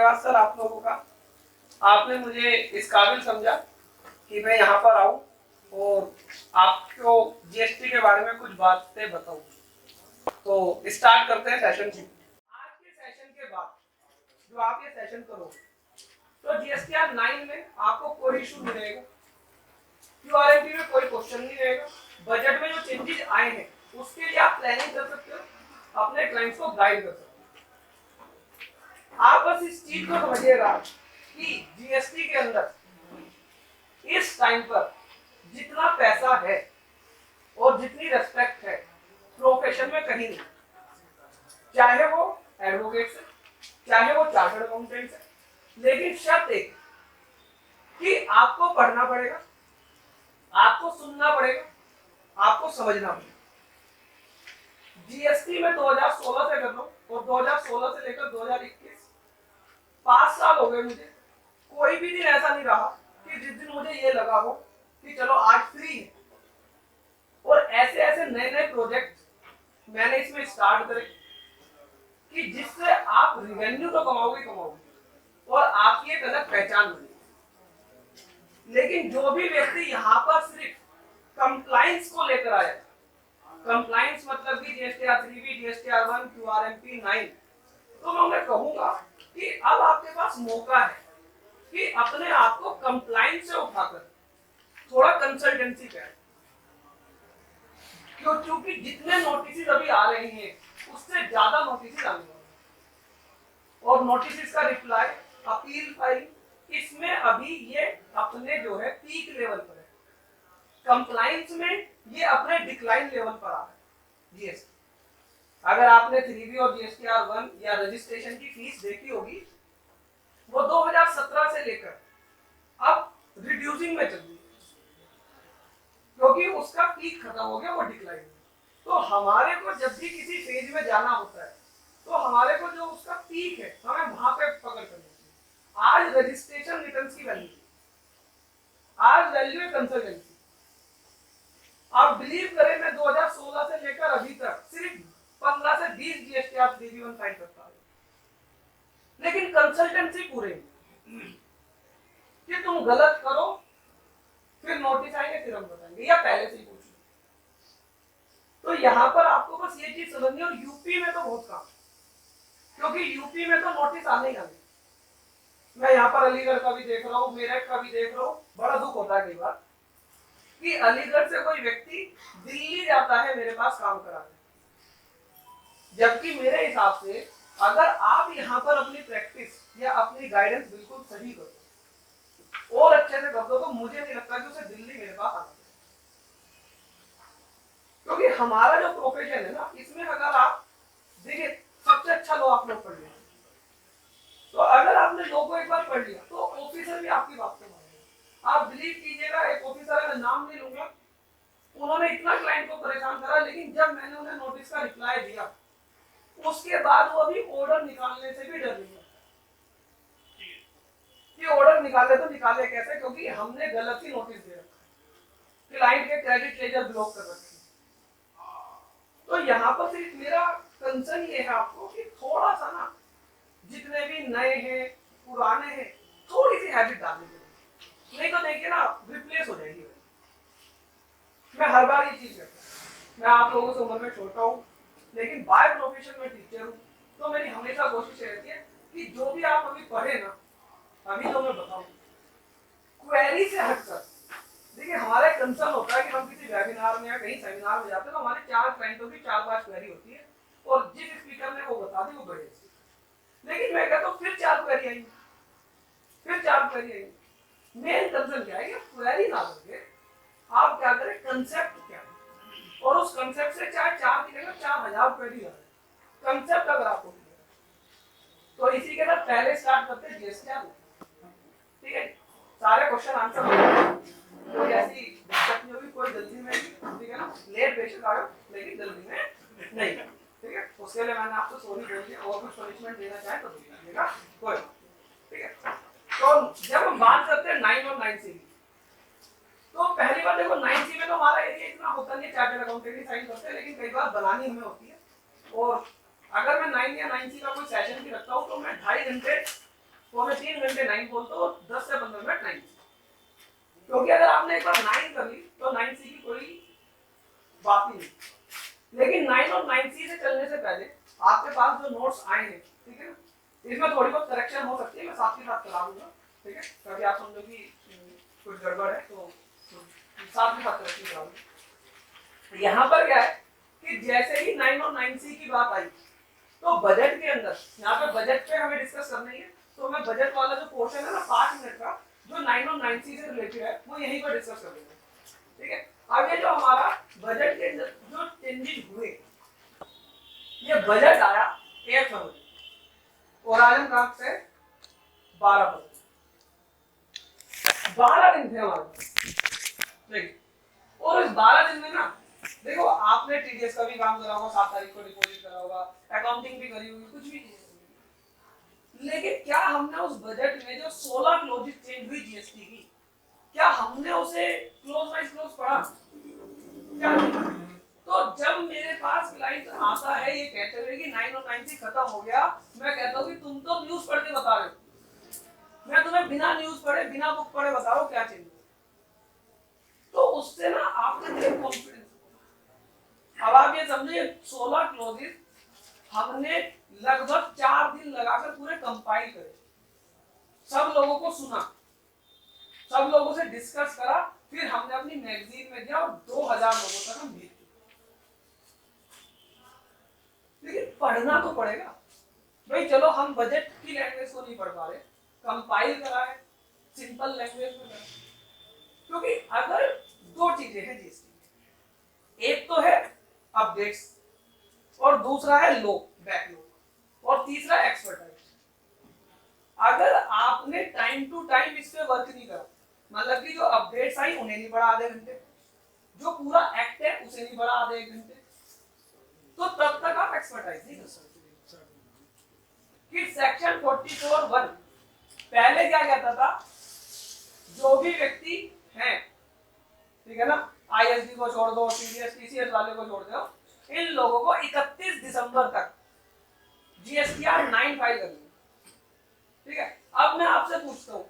धन्यवाद सर आप लोगों का। आपने मुझे इस काबिल समझा कि मैं यहाँ पर आऊँ और आपको जीएसटी के बारे में कुछ बातें बताऊँ। तो स्टार्ट करते हैं सेशन की। आज के सेशन के बाद जो आप ये सेशन करोगे तो जीएसटीआर 9 में आपको कोई इशू नहीं रहेगा, क्यूआरएमपी में कोई क्वेश्चन नहीं रहेगा। बजट में जो चेंजेस आए हैं उसके लिए आप प्लानिंग कर सकते हो, अपने क्लाइंट्स को गाइड कर सकते हो। आप बस इस चीज को समझिएगा कि जीएसटी के अंदर इस टाइम पर जितना पैसा है और जितनी रेस्पेक्ट है प्रोफेशन में कहीं नहीं, चाहे वो एडवोकेट से, चाहे वो चार्टर्ड अकाउंटेंट से, लेकिन शर्त एक कि आपको पढ़ना पड़ेगा, आपको सुनना पड़ेगा, आपको समझना पड़ेगा। जीएसटी में 2016 से कर लो और 2016 से लेकर 2021 5 साल हो गए मुझे, कोई भी दिन ऐसा नहीं रहा कि जिस दिन मुझे ये लगा हो कि चलो आज फ्री है। और ऐसे ऐसे नए नए प्रोजेक्ट मैंने इसमें स्टार्ट करे कि जिससे आप रेवेन्यू तो कमाओगे और आपकी एक अलग पहचान बनेगी। लेकिन जो भी व्यक्ति यहाँ पर सिर्फ कंप्लायंस को लेकर आया, कंप्लायंस मतलब कि जीएसटीआर 3B, जीएसटीआर 1, क्यूआरएमपी 9, तो मैं उन्हें कहूंगा कि अब आपके पास मौका है कि अपने आप को कंप्लायंस से उठाकर थोड़ा कंसल्टेंसी करें, क्योंकि जितने नोटिस अभी आ रहे हैं उससे ज्यादा नोटिस आने वाले और नोटिस का रिप्लाई, अपील फाइल, इसमें अभी ये अपने जो है पीक लेवल पर है। कंप्लायंस में ये अपने डिक्लाइन लेवल पर आ रहा है। जीएसटी अगर आपने 3B और जीएसटीआर 1 या रजिस्ट्रेशन की फीस देखी होगी, वो 2017 से लेकर अब रिड्यूसिंग में चल रही है क्योंकि उसका पीक खत्म हो गया, वो डिक्लाइन। तो हमारे को जब भी किसी फेज में जाना होता है तो हमारे को जो उसका पीक है हमें वहां पे पकड़ करनी चाहिए। आज रजिस्ट्रेशन रिटर्न्स की वैल्यू, आज वैल्यू है कंसल्टेंसी। आप बिलीव करें मैं 2016 से लेकर अभी तक सिर्फ 15 से 20 जीएसटीआर 3B 1 फाइल करता है, लेकिन कंसल्टेंसी पूरे कि तुम गलत करो फिर नोटिस आएंगे फिर हम बताएंगे या पहले से ही पूछ लो। तो यहाँ पर आपको बस ये चीज समझनी है। और यूपी में तो बहुत काम, क्योंकि यूपी में तो नोटिस आने ही आने। मैं यहाँ पर अलीगढ़ का भी देख रहा हूँ, मेरठ का भी देख रहा हूँ। बड़ा दुख होता है कई बार कि अलीगढ़ से कोई व्यक्ति दिल्ली जाता है मेरे पास काम कराने, जबकि मेरे हिसाब से अगर आप यहाँ पर अपनी प्रैक्टिस या अपनी गाइडेंस बिल्कुल सही करो और अच्छे से कर दो, तो मुझे नहीं लगता कि उसे दिल्ली मेरे पास आना चाहिए। क्योंकि हमारा जो प्रोफेशन है ना, इसमें अगर आप देखिए सबसे अच्छा लो आप लोग पढ़ लिया, तो अगर आपने लो को एक बार पढ़ लिया तो ऑफिसर भी आपकी बात को मानेगा। आप बिलीव कीजिएगा, एक ऑफिसर है, मैं नाम नहीं लूंगा, उन्होंने इतना क्लाइंट को परेशान करा, लेकिन जब मैंने उन्हें नोटिस का रिप्लाई दिया उसके बाद वो अभी ऑर्डर निकालने से भी डर नहीं है कि ऑर्डर निकाले तो निकाले कैसे, क्योंकि हमने गलत ही नोटिस दे रखा है, क्लाइंट के क्रेडिट लेजर ब्लॉक कर रखे। तो यहाँ पर सिर्फ मेरा कंसर्न ये है आपको कि थोड़ा सा ना, जितने भी नए हैं पुराने हैं, थोड़ी सी हैबिट डालनी चाहिए, नहीं तो देखिए ना रिप्लेस हो जाएगी। मैं हर बार ये चीज करता हूँ, मैं आप लोगों से उम्र में छोटा हूँ लेकिन बाय प्रोफेशन में टीचर हूँ, तो मेरी हमेशा कोशिश रहती है कि जो भी आप अभी पढ़े ना, अभी तो मैं बताऊँ क्वेरी से हटकर, देखिए हमारा एक कंसर्न होता है कि हम किसी वेबिनार में या कहीं सेमिनार में जाते हैं तो हमारे 4 क्लाइंटों की 4-5 क्वेरी होती है और जिस स्पीकर ने वो बता दी वो बड़े, लेकिन मैं कहता हूँ फिर 4 क्वेरी आएंगी, फिर 4 क्वेरी आएंगी। मेन कंसर्न क्या है कि क्वेरी ना करके आप क्या करें, कंसेप्ट क्या है, और उस कंसेप्ट से चाहे 4 की जगह 4000 क्वेरी आ जाए, कंसेप्ट अगर आपको तो इसी के साथ पहले स्टार्ट करते हैं जीएसटीआर। ठीक है, सारे क्वेश्चन आंसर कोई ऐसी दिक्कत नहीं होगी, कोई जल्दी में, ठीक है ना, लेट बेशक आयो लेकिन जल्दी में नहीं, ठीक है। उसके लिए मैंने आपको सॉरी बोल दिया, और कुछ पनिशमेंट देना चाहे तो दीजिएगा, कोई, ठीक है। तो जब हम बात करते हैं 9 और 9C, तो पहली बात देखो 9C में तो हमारा एरिया इतना होता नहीं है, चार्टर्ड अकाउंटेंट ही साइन करते हैं, लेकिन कई बार बनानी हमें होती है। और अगर मैं 9 या 9C का कोई सेशन भी रखता हूँ तो मैं 2.5 घंटे तो हमें 3 घंटे 9 बोलते हो, 10 से 15 मिनट 9, क्योंकि अगर आपने एक बार 9 कर ली तो 9C की कोई बात ही नहीं। लेकिन 9 और 9C से चलने से पहले आपके पास जो नोट्स आए हैं, ठीक है ना, इसमें थोड़ी बहुत करेक्शन हो सकती है, मैं साथ ही साथ करा दूंगा, ठीक है, ताकि आप समझो कि कुछ गड़बड़ है तो साथ ही साथ करेक्शन करा दूंगा। यहाँ पर क्या है कि जैसे ही 9 और 9C की बात आई तो बजट के अंदर, यहाँ पे बजट पे हमें डिस्कस करना ही है, तो मैं बजट वाला जो पोर्शन है ना 5 मिनट का, जो 9 और 9C से रिलेटेड है, वो यहीं पर डिस्कस कर देंगे, ठीक है। अब ये जो हमारा बजट के अंदर जो चेंजेस हुए, ये बजट आया 1 फरवरी और आज हम कहाँ से 12 फरवरी, 12 दिन थे हमारे पास, ठीक। और इस 12 दिन में ना देखो, आपने टीडीएस का भी काम करा होगा, 7 तारीख को डिपॉजिट करा होगा, अकाउंटिंग भी करी होगी, कुछ भी, लेकिन क्या हमने उस बजट में जो 16 क्लोजेस चेंज हुई जीएसटी की, क्या हमने उसे क्लोज वाइज क्लोज पढ़ा? क्या नहीं? तो जब मेरे पास क्लाइंट आता है ये कहते हुए कि 9 और 9C खत्म हो गया, मैं कहता हूँ कि तुम तो न्यूज पढ़ के बता रहे हो, मैं तुम्हें बिना न्यूज पढ़े बिना बुक पढ़े बता रहा हूँ क्या चेंज। तो उससे ना आपने मेरे कॉन्फिडेंस, अब आप ये समझिए 16 क्लोजेस हमने लगभग 4 दिन लगाकर पूरे कंपाइल करे, सब लोगों को सुना, सब लोगों से डिस्कस करा, फिर हमने अपनी मैगजीन में दिया और 2000 लोगों तक हम भेज दिए। लेकिन पढ़ना तो पड़ेगा भाई, चलो हम बजट की लैंग्वेज को नहीं पढ़ पा रहे, कंपाइल करा है सिंपल लैंग्वेज में करा, क्योंकि अगर 2 चीजें हैं जीएसटी, एक तो है अपडेट्स और दूसरा है लो बैकलॉग और तीसरा एक्सपर्टाइज। अगर आपने टाइम टू टाइम इस पे वर्क नहीं करा, मतलब कि जो अपडेट्स आई उन्हें नहीं पढ़ा आधे घंटे, जो पूरा एक्ट है उसे नहीं पढ़ा आधे 1 घंटे, तो तब तक आप एक्सपर्टाइज नहीं कर सकते। कि सेक्शन 44(1) पहले क्या कहता था, जो भी व्यक्ति है, ठीक है ना, आईएसडी को छोड़ दो, टीडीएस टीसीएस वाले को छोड़ दो, इन लोगों को 31 दिसंबर तक जीएसटीआर 9 फाइल करनी, ठीक है। अब मैं आपसे पूछता हूं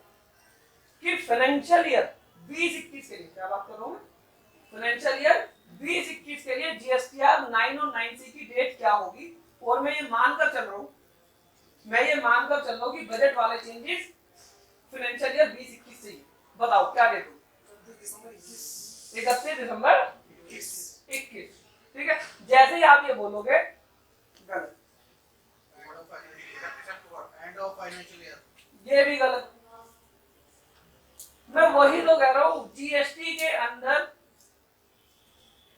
कि फाइनेंशियल ईयर 2021 के लिए, क्या बात कर रहा हूं मैं, फाइनेंशियल ईयर 2021 के लिए जीएसटीआर 9 और 9C की डेट क्या होगी, और मैं ये मानकर चल रहा हूं कि बजट वाले चेंजेस फाइनेंशियल ईयर 2021 से ही, बताओ क्या डेट होगी? 31 दिसंबर 21, ठीक है। जैसे ही आप ये बोलोगे गलत, एंड ऑफ फाइनेंशियल ईयर, ये भी गलत। मैं वही तो कह रहा हूं, जीएसटी के अंदर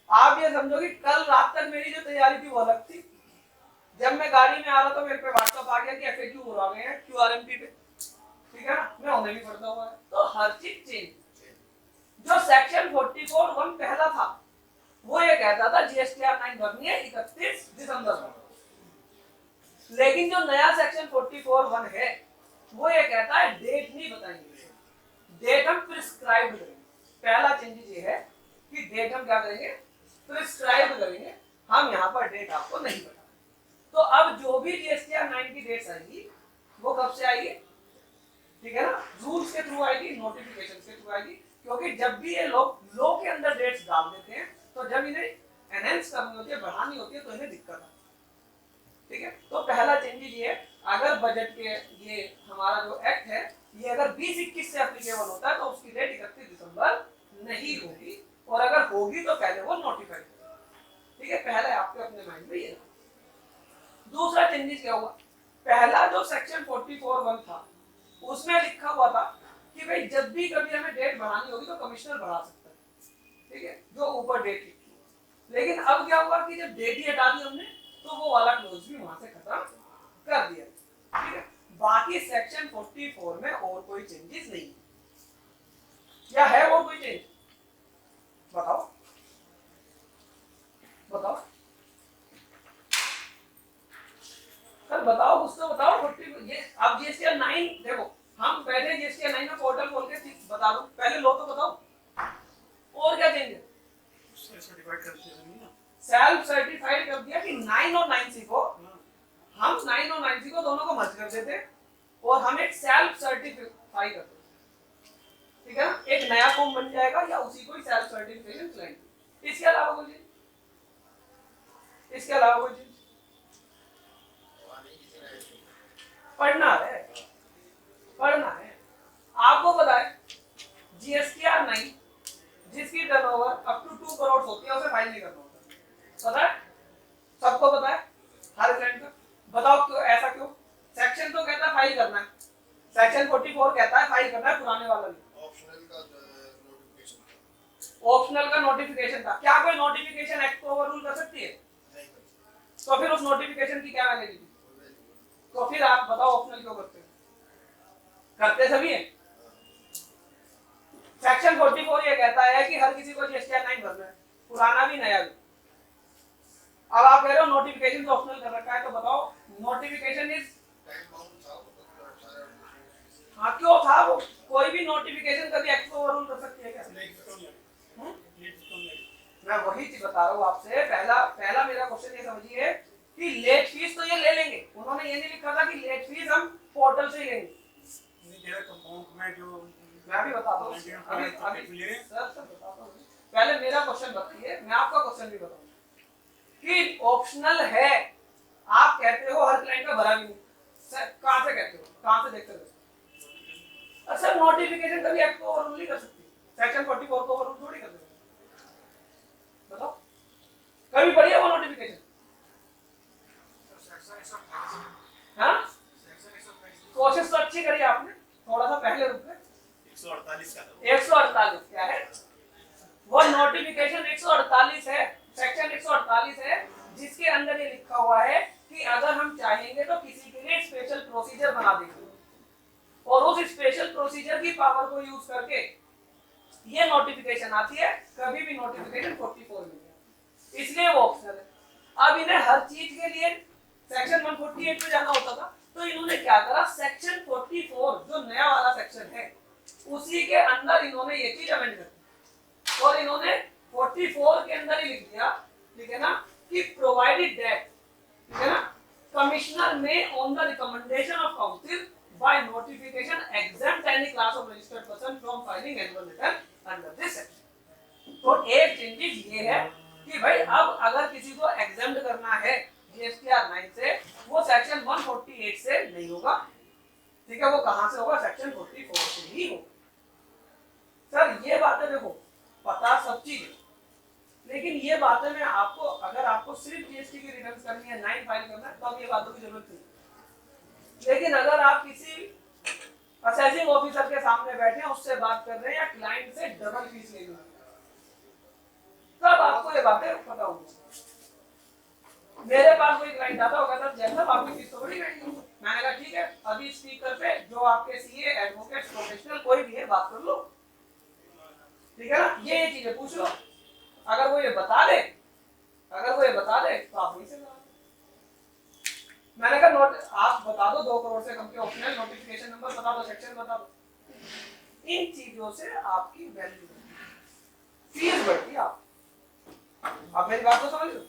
आप ये समझो कि कल रात तक मेरी जो तैयारी थी वो अलग थी, जब मैं गाड़ी में आ रहा था मेरे पे व्हाट्सएप आ गया कि एफएक्यू हो रहे हैं क्यूआरएमपी पे, ठीक है ना, मैं उन्हें भी पढ़ता हुआ है, तो हर चीज चेंज। जो सेक्शन 44(1) पहला था वो ये कहता था जीएसटीआर 9 भरनी है 31 दिसंबर को, लेकिन जो नया सेक्शन 44(1) है वो ये कहता है डेट नहीं बताएंगे, डेट हम प्रिस्क्राइब करेंगे। पहला चेंज ये है कि डेट हम क्या करेंगे, प्रिस्क्राइब करेंगे, हम यहाँ पर डेट आपको नहीं बताएंगे। तो अब जो भी जीएसटीआर 9 की डेट्स आएगी वो कब से आएगी, ठीक है ना, रूल्स के थ्रू आएगी, नोटिफिकेशन के थ्रू आएगी, क्योंकि जब भी ये लोग लॉ के अंदर डेट्स डाल देते हैं तो जब इन्हें एनहेंस करनी होती है, बढ़ानी होती है, तो इन्हें दिक्कत आती है, ठीक है। तो पहला चेंजेस ये है, अगर बजट के ये हमारा जो एक्ट है ये अगर 2021 से एप्लीकेबल होता है तो उसकी डेट 31 दिसंबर नहीं होगी, और अगर होगी तो पहले वो नोटिफाई करेगा, ठीक है। पहले आपके अपने माइंड में ये। दूसरा चेंजेस क्या हुआ, पहला जो सेक्शन 44(1) था उसमें लिखा हुआ था कि भाई जब भी कभी हमें डेट बढ़ानी होगी तो कमिश्नर बढ़ा सकता है, ठीक है, जो ऊपर डेट लिखी। लेकिन अब क्या हुआ कि जब डेट ही हटा दी हमने तो वो वाला क्लोज भी वहां से खत्म कर दिया, ठीक है। बाकी सेक्शन 44 में और कोई चेंजेस नहीं, क्या है और कोई चेंज, बताओ बताओ सर, बताओ कुछ तो बताओ। 40 ये अब जीएसटीआर 9 देखो, हम बैठे जीएसटीआर 9 का पोर्टल खोल के बता दो, पहले लो तो बताओ और क्या चेंज है। सेल्फ सर्टिफाइड कर दिया कि 9 और 9C को, हम 9 और 9C को दोनों को मर्ज कर देते, और हम एक सेल्फ सर्टिफाई करते हैं, ठीक है ना, एक नया फॉर्म बन जाएगा या उसी को ही सेल्फ सर्टिफिकेशन क्लाइंट। इसके अलावा कोई चीज, इसके अलावा कोई चीज पढ़ना है, पढ़ना है। आपको पता है जीएसटीआर 9 जिसकी टर्नओवर अप टू 2 करोड़ होती है उसे फाइल नहीं करना होता, पता है, सबको पता है, हर क्लाइंट का। बताओ क्यों, ऐसा क्यों? सेक्शन तो कहता है फाइल करना है, सेक्शन 44 कहता है फाइल करना है, पुराने वाला नहीं। ऑप्शनल का नोटिफिकेशन था, क्या कोई नोटिफिकेशन एक्ट को ओवररूल कर सकती है? तो फिर उस नोटिफिकेशन की क्या वैलिडिटी? तो फिर आप बताओ ऑप्शनल क्यों करते हैं? करते सभी हैं। सेक्शन 44 ये कहता है कि हर किसी को जीएसटीआर 9 भरना है, पुराना भी नया भी। अब आप कह रहे हो नोटिफिकेशन तो ऑप्शनल कर रखा है, तो बताओ नोटिफिकेशन इज, हाँ क्यों था वो? कोई भी नोटिफिकेशन कभी एक्ट को ओवररूल कर सकती है क्या? मैं वही चीज बता रहा हूँ आपसे। पहला मेरा क्वेश्चन ये समझिए कि लेट फीस तो ये ले लेंगे, उन्होंने ये नहीं लिखा था कि लेट फीस हम पोर्टल से ही लेंगे। मैं भी बताता हूँ अभी सर बताता हूँ। पहले मेरा क्वेश्चन बताइए, मैं आपका क्वेश्चन भी बताऊँ कि ऑप्शनल है, आप कहते हो हर क्लाइंट का भरा भी नहीं, कहाँ से कहते हो, कहाँ से देखते हो? अच्छा नोटिफिकेशन कभी एक्ट को ओवररूल नहीं कर सकती, सेक्शन 44 को ओवररूल थोड़ी कर सकती, बताओ कभी पढ़ी है वो नोटिफिकेशन? हाँ कोशिश तो अच्छी करी आपने, थोड़ा सा पहले रुक गए। 148 क्या है वो नोटिफिकेशन? 148 है, सेक्शन 148 है, जिसके अंदर ये लिखा हुआ है कि अगर हम चाहेंगे तो किसी के लिए स्पेशल प्रोसीजर बना देंगे और उस स्पेशल प्रोसीजर की पावर को यूज करके ये नोटिफिकेशन आती है, कभी भी नोटिफिकेशन 44 में, इसलिए वो ऑप्शनल है। अब इन्हें हर चीज के लिए सेक्शन 148 पे जाना होता था, तो इन्होंने क्या करा, सेक्शन 44 जो नया वाला सेक्शन है उसी के अंदर इन्होंने ये चीज अमेंड कर दी और इन्होंने 44 के अंदर ही लिख दिया, ठीक है ना, कि प्रोवाइडेड दैट, ठीक है ना, कमिश्नर में on the recommendation of council by notification exempt any class of registered person from filing annual return under this section। तो एक चेंजेस ये है कि भाई अब अगर किसी को एग्जेम्प्ट करना है जीएसटीआर 9 से, वो सेक्शन 148 से नहीं होगा, ठीक है, वो कहां से होगा? सेक्शन 44 से ही होगा। सर ये बातें देखो पता सब चीज, लेकिन ये बातें मैं आपको, अगर आपको सिर्फ जीएसटी की रिटर्न करनी है, 9 फाइल करना है, तब ये बातों की जरूरत नहीं। लेकिन अगर आप किसी असेसिंग ऑफिसर के सामने बैठे हैं, उससे बात कर रहे हैं या क्लाइंट से डबल फीस ले रहे हैं, तब आपको ये बातें पता होंगी। मेरे पास कोई क्लाइंट आता होगा सर जैन साहब आपकी फीस तो बड़ी महंगी है, मैंने कहा ठीक है, अभी स्पीकर पे जो आपके सीए एडवोकेट प्रोफेशनल कोई भी है बात कर लो, ठीक है ना, ये चीजें पूछ लो। अगर वो ये बता दे, तो आप वहीं से करा। मैंने कहा नोट आप बता दो 2 करोड़ से कम के ऑप्शनल, नोटिफिकेशन नंबर बता दो, सेक्शन बता दो, इन चीजों से आपकी वैल्यू फीस बढ़ती है। आप मेरी बात तो समझ लो।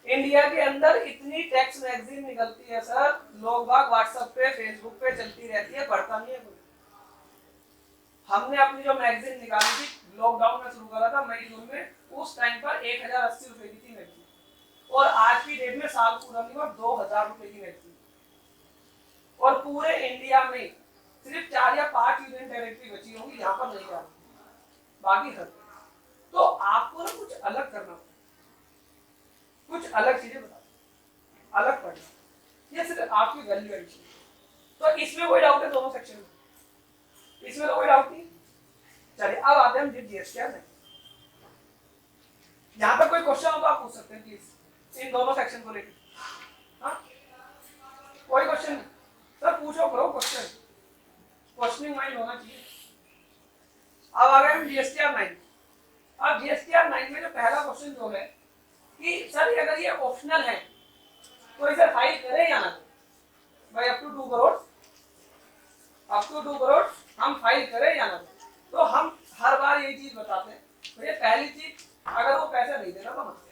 इंडिया के अंदर इतनी टैक्स मैगजीन निकलती है सर, लोग बाग व्हाट्सएप पे फेसबुक पे चलती रहती है, पढ़ता नहीं है कोई। हमने अपनी जो मैगजीन निकाली थी लॉकडाउन में शुरू करा था मई जून में, उस टाइम पर 1080 रुपए की थी मैगजीन, और आज की डेट में साल पूरा नहीं हुआ 2000 रुपए की मैगजीन, और पूरे इंडिया में सिर्फ 4 या 5 यूनियन टेरिटरी बची होंगी यहाँ पर नहीं जा रही, बाकी हर। तो आपको ना कुछ अलग करना, कुछ अलग चीजें बता, अलग पढ़ना, ये सिर्फ आपकी वैल्यू एडिशन। तो इसमें कोई डाउट है? दोनों सेक्शन में इसमें तो कोई डाउट नहीं। चलिए अब आते हैं हम जीएसटीआर में। यहाँ पर कोई क्वेश्चन हो तो आप पूछ सकते हैं प्लीज इन दोनों सेक्शन को लेकर। हाँ कोई क्वेश्चन सर पूछो, करो क्वेश्चन, क्वेश्चनिंग माइंड होना चाहिए। अब आ गए हम जीएसटीआर 9। अब जीएसटीआर 9 में जो पहला क्वेश्चन जो है कि सर अगर ये ऑप्शनल है तो इसे फाइल करें या ना करें? भाई up to 2 crore, up to 2 crore हम फाइल करें या ना करें? तो हम हर बार यही चीज बताते हैं। तो ये पहली चीज, अगर वो पैसे नहीं देगा तो मत।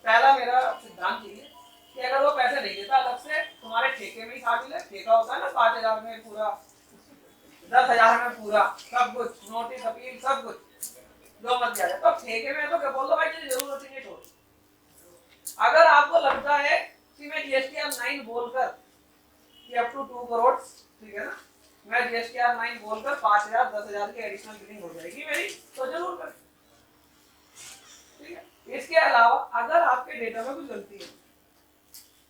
पहला मेरा सिद्धांत ये है कि अगर वो पैसे नहीं देता अलग से तुम्हारे ठेके में ही शामिल है, ठेका होता है ना 5,000 में पूरा, 10,000 में पूरा, सब कुछ नोटिस अपील सब कुछ जो मत दिया जाए, तो ठेके में तो क्या बोल दो भाई मुझे जरूरत ही नहीं छोड़। अगर आपको लगता है कि मैं जीएसटीआर 9 बोलकर कि अप टू 2 करोड़, ठीक है ना, मैं जीएसटीआर 9 बोलकर 5,000 10,000 की एडिशनल बिलिंग हो जाएगी मेरी, तो जरूर करें, ठीक है। इसके अलावा अगर आपके डेटा में कुछ गलती है,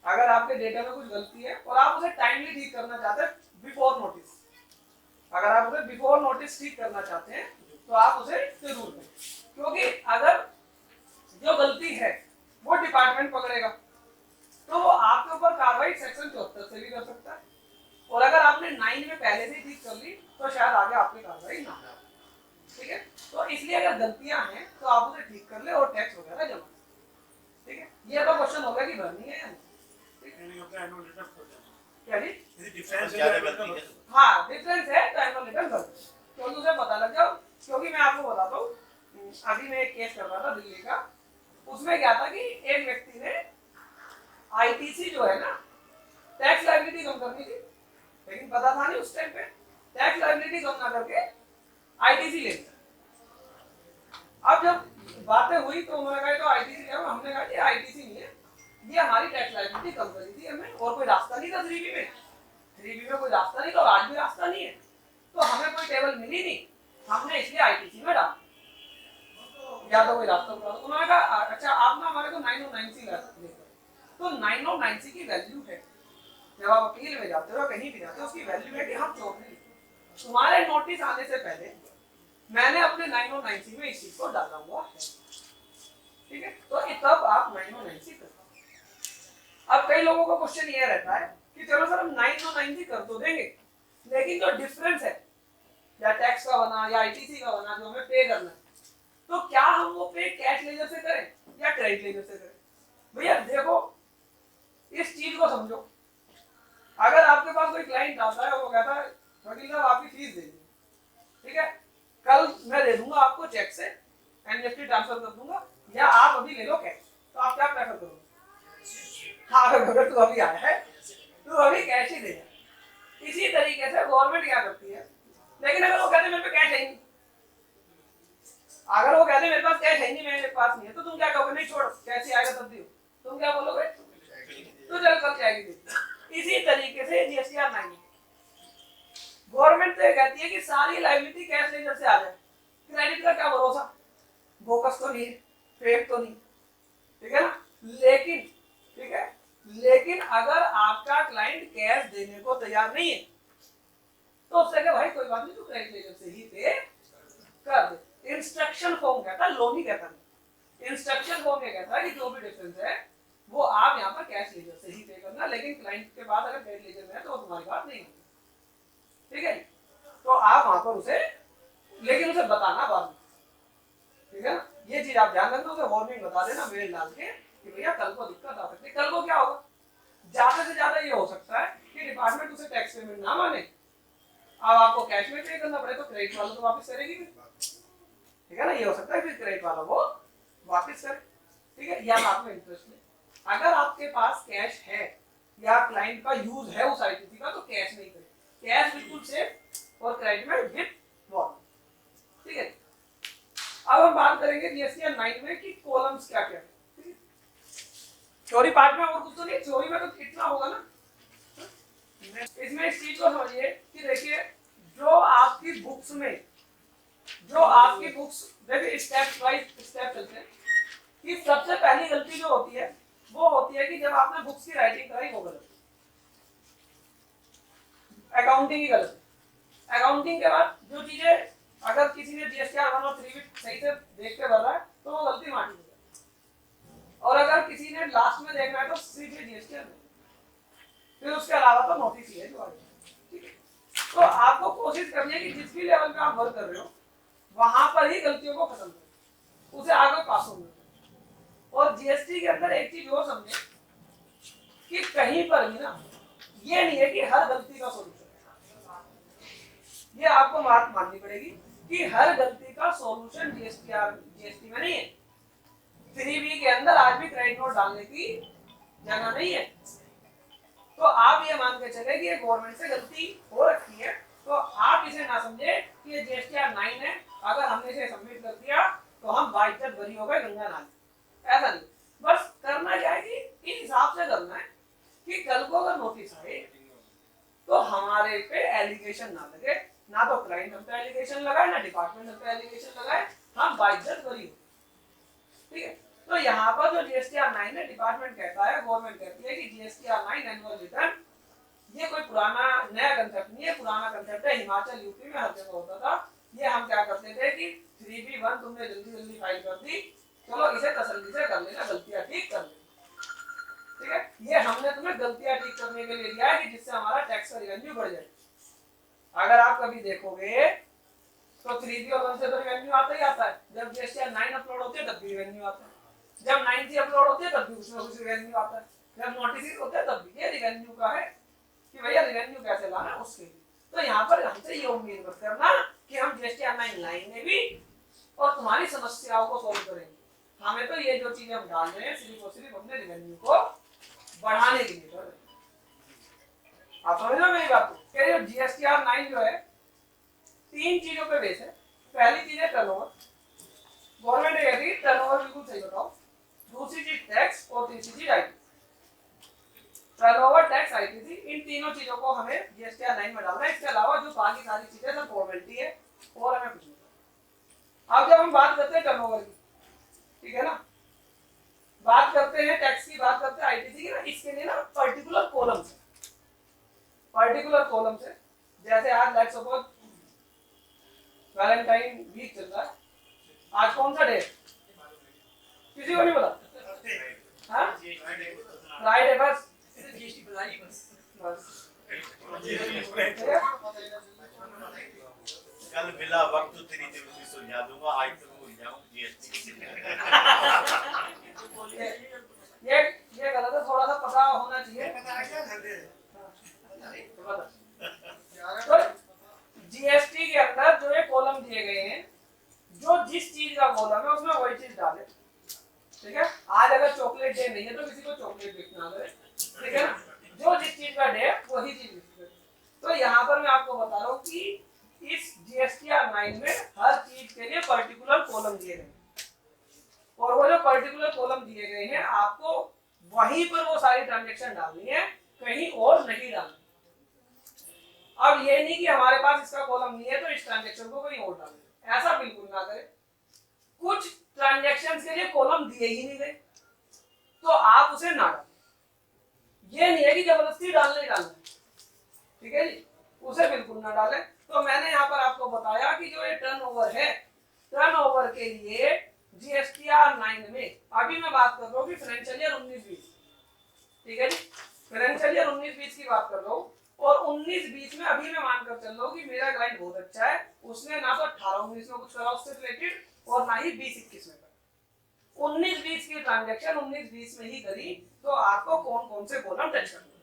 अगर आपके डेटा में कुछ गलती है और आप उसे टाइमली ठीक करना चाहते हैं बिफोर नोटिस, अगर आप उसे बिफोर नोटिस ठीक करना चाहते हैं तो आप उसे जरूर करें, क्योंकि अगर जो गलती है वो डिपार्टमेंट पकड़ेगा तो वो आपके ऊपर कार्रवाई सेक्शन 74 से भी कर सकता है, और अगर आपने 9 में पहले से ठीक कर ली तो शायद आगे आपकी कार्रवाई ना हो, ठीक है। तो इसलिए अगर गलतियां हैं तो आप उसे ठीक कर ले और टैक्स वगैरह जमा, ठीक है। ये तो क्वेश्चन हो गया कि भरनी है या नहीं, क्या जी? हाँ डिफरेंस है तो एनुअल रिटर्न कर, क्योंकि उसे पता लग जाओ, क्योंकि मैं आपको बताता हूँ, अभी मैं एक केस कर रहा था दिल्ली का, उसमें क्या था कि एक व्यक्ति ने आईटीसी जो है ना, टैक्स लायबिलिटी कम करनी थी, लेकिन पता था नहीं उस टाइम पे, टैक्स लायबिलिटी कम ना करके आईटीसी ले लिया। अब जब बातें हुई तो उन्होंने कहा तो आईटीसी है, हमने कहा ये आईटीसी नहीं है, ये हमारी टैक्स लायबिलिटी कम करी थी हमें, और कोई रास्ता नहीं था 3B में, 3B में कोई रास्ता नहीं, तो आज भी रास्ता नहीं है, तो हमें कोई टेबल मिली नहीं, हमने इसलिए आईटीसी में डाला, या तो कोई रास्ता बता दो। उन्होंने कहा अच्छा आप ना हमारे को 909C लेकर, तो 909C की वैल्यू है, जब आप अपील में जाते हो कहीं भी जाते हो उसकी वैल्यू है कि हम चोर नहीं, तुम्हारे नोटिस आने से पहले मैंने अपने 909C में इस चीज को डाला हुआ है, ठीक है। तो तब आप 909C कर। अब कई लोगों का क्वेश्चन ये रहता है कि चलो सर हम 909C कर तो देंगे, लेकिन जो डिफरेंस है या टैक्स का बना या आईटीसी का बना जो हमें पे करना है, तो क्या हम वो पे कैश लेजर से करें या क्रेडिट लेजर से करें? भैया देखो इस चीज को समझो, अगर आपके पास कोई क्लाइंट आता है वो कहता है वकील साहब आपकी फीस दे दीजिए, ठीक है, कल मैं दे दूंगा आपको चेक से एनईएफटी ट्रांसफर कर दूंगा, या आप अभी ले लो कैश, तो आप क्या प्रेफर करोगे? हाँ अगर तू अभी आया है तो अभी कैश ही दे दे। इसी तरीके से गवर्नमेंट क्या करती है, लेकिन अगर वो कहते मेरे पे कैश है नहीं, अगर वो कहते मेरे पास कैश है नहीं, मेरे पास नहीं है, तो तुम क्या कहोगे? नहीं छोड़ कैसे आएगा तब दियो, तुम क्या बोलोगे? तो चल कल जाएगी। इसी तरीके से जीएसटीआर 9 गवर्नमेंट तो कहती है कि सारी लायबिलिटी कैश लेजर से आ जाए, क्रेडिट का क्या भरोसा, बोकस तो नहीं, फेक तो नहीं, ठीक है ना, लेकिन ठीक है, लेकिन अगर आपका क्लाइंट कैश देने को तैयार नहीं है तो उससे कहे भाई कोई बात नहीं, तू क्रेडिट लेजर से ही पे कर दे। इंस्ट्रक्शन फॉर्म कहता है, लोन ही कहता नहीं, इंस्ट्रक्शन फॉर्म ये कहता है कि जो भी डिफरेंस है वो आप यहाँ पर कैश लेजर से ही पे करना, लेकिन क्लाइंट के पास अगर क्रेडिट लेजर में है तो वो तुम्हारी बात नहीं होगी, ठीक है। तो आप वहां पर उसे, लेकिन उसे बताना बाद में, ठीक है ना, ये चीज आप ध्यान रखना, उसे वार्निंग बता देना मेल डाल के कि भैया कल को दिक्कत आ सकती है। कल को क्या होगा, ज्यादा से ज्यादा ये हो सकता है कि डिपार्टमेंट उसे टैक्स पेमेंट ना माने, अब आपको कैश में पे करना पड़े तो क्रेडिट वाला तो वापस करेगी, ठीक है ना, ये हो सकता है फिर क्रेडिट वाला वो वापस करे, ठीक है, या आप में इंटरेस्ट ले। अगर आपके पास कैश है या क्लाइंट का यूज है उस आईटीसी का तो कैश नहीं करे, कैश बिल्कुल सेफ और क्रेडिट में विद वार्निंग, ठीक है। अब हम बात करेंगे जीएसटीआर 9 में कि कॉलम्स क्या क्या है, थ्योरी पार्ट में और कुछ तो नहीं, थ्योरी में तो इतना होगा ना, इसमें इस चीज को समझिए कि देखिए जो आपकी बुक्स में, जो आपकी बुक्स देखिए स्टेप वाइज स्टेप चलते हैं कि सबसे पहली गलती जो होती है वो होती है कि जब आपने बुक्स की राइटिंग कराई वो गलत, अकाउंटिंग की गलत, अकाउंटिंग के बाद जो चीजें अगर किसी ने जीएसटीआर 1 और 3 भी सही से देख के भर रहा है तो वो गलती मानी जाएगी, और अगर किसी ने लास्ट में देखना है तो सिर्फ जीएसटीआर में, फिर उसके अलावा तो नोटिस ही है जो आगे, ठीक है। तो आपको कोशिश करनी है कि जिस भी लेवल पे आप वर्क कर रहे हो वहां पर ही गलतियों को खत्म करो, उसे आगे पास होने दो। और जीएसटी के अंदर एक चीज और समझे कि कहीं पर भी ना ये नहीं है कि हर गलती का सोल्यूशन है, ये आपको बात माननी पड़ेगी कि हर गलती का सॉल्यूशन जीएसटी में नहीं है। 3B के अंदर आज भी क्रेडिट नोट डालने की जगह नहीं है। तो आप ये मान के चले कि ये गवर्नमेंट से गलती हो रखी है, तो आप इसे ना समझे कि ये जीएसटीआर 9 है, अगर हमने इसे सबमिट कर दिया तो हम बाइज्जत बरी हो गए गंगा नाली, ऐसा नहीं। बस करना क्या है कि इस हिसाब से करना है कि कल को अगर नोटिस आए तो हमारे पे एलिगेशन ना लगे, ना तो क्लाइंट हम पे एलिगेशन लगाए ना डिपार्टमेंट हम पे एलिगेशन लगाए, हम बाइज्जत बरी हो। ठीक है, तो यहाँ पर जो जीएसटीआर 9 है, डिपार्टमेंट कहता है, गवर्नमेंट कहती है कि जीएसटीआर 9 एनुअल रिटर्न ये कोई पुराना नया कंसेप्ट नहीं है, पुराना कंसेप्ट है, हिमाचल यूपी में हर जगह होता था। ये हम क्या करते थे कि 3B1 तुमने जल्दी जल्दी फाइल कर दी, चलो इसे तसल्ली से कर लेना, गलतियां ठीक कर लेना। ठीक है, ये हमने तुम्हें गलतियां ठीक करने के लिए दिया है कि जिससे हमारा टैक्स का रिवेन्यू बढ़ जाए। अगर आप कभी देखोगे तो 3B और 1 से तो रिवेन्यू आता ही आता है, जब जीएसटीआर 9 अपलोड होती है तब भी रिवेन्यू आता है, जब 9C अपलोड होती है तब भी उसमें कुछ रिवेन्यू आता है, जब नोटिस होता है तब भी। ये रिवेन्यू का है कि भैया रिवेन्यू कैसे लाना उसके लिए। तो यहाँ पर हमसे ये उम्मीद मत करना कि हम जीएसटीआर 9 लाएंगे भी और तुम्हारी समस्याओं को सॉल्व करेंगे। हमें तो ये जो चीजें हम डाल रहे हैं सिर्फ और सिर्फ अपने रिवेन्यू को बढ़ाने के लिए कर रहे हैं। आप समझ लो मेरी बात को, कि जीएसटीआर 9 जो है 3 चीजों पे बेस है। पहली चीज है टर्नओवर, गवर्नमेंट ने कहती है टर्नओवर बिल्कुल सही बताओ। दूसरी चीज टैक्स और तीसरी चीज आईटी। टर्नओवर, टैक्स, आईटीसी, इन तीनों चीजों को हमें जीएसटीआर 9 में डालना है। इसके अलावा जो बाकी सारी चीजें सब फॉर्मेलिटी है और हमें कुछ नहीं। अब जब हम बात करते हैं टर्नओवर की, ठीक है ना, बात करते हैं टैक्स की, बात करते हैं आईटीसी की ना, इसके लिए ना पर्टिकुलर कॉलम से जैसे आज लेट्स सपोज वैलेंटाइन वीक चल रहा है, आज कौन सा डे किसी को नहीं पता? हाँ, फ्राइडे, बस बस कल मिला वक्त तो तेरी जरूरत सुलझा दूंगा, आज तो भूल जाऊं जीएसटी। ये गलत है, थोड़ा सा पता होना चाहिए। तो जीएसटी के अंदर जो ये कॉलम दिए गए हैं, जो जिस चीज का कॉलम है उसमें वही चीज डाले। ठीक है, आज अगर चॉकलेट डे नहीं है तो किसी को चॉकलेट गिफ्ट ना करे, ठीक है ना, जो जिस चीज का डे है वही चीज गिफ्ट करे। तो यहाँ पर मैं आपको बता रहा हूँ कि इस जीएसटीआर 9 में हर चीज के लिए पर्टिकुलर कॉलम दिए गए, और वो जो पर्टिकुलर कॉलम दिए गए हैं आपको वहीं पर वो सारी ट्रांजैक्शन डालनी है, कहीं और नहीं डालनी। अब ये नहीं कि हमारे पास इसका कॉलम नहीं है तो इस ट्रांजैक्शन को कहीं और डालें, ऐसा बिल्कुल ना करें। कुछ ट्रांजैक्शंस के लिए कॉलम दिए ही नहीं गए तो आप उसे ना डालें। ये नहीं है कि जबरदस्ती डालना ही डालना है, ठीक है जी, उसे बिल्कुल ना डालें। तो मैंने यहाँ पर आपको बताया कि जो ये टर्नओवर है, टर्नओवर के लिए जीएसटीआर 9 में अभी मैं बात कर रहा हूँ कि फाइनेंशियल ईयर 19-20, ठीक है जी, फाइनेंशियल ईयर 19-20 की बात कर रहा हूँ। और 19-20 में अभी मैं मानकर चल रहा हूँ कि मेरा क्लाइंट बहुत अच्छा है, उसने ना तो 18-19 में कुछ करा उससे रिलेटेड और ना ही 20-21 में करा। 19-20 की ट्रांजैक्शन 19-20 में ही करी, तो आपको कौन कौन से कॉलम टच करने हैं?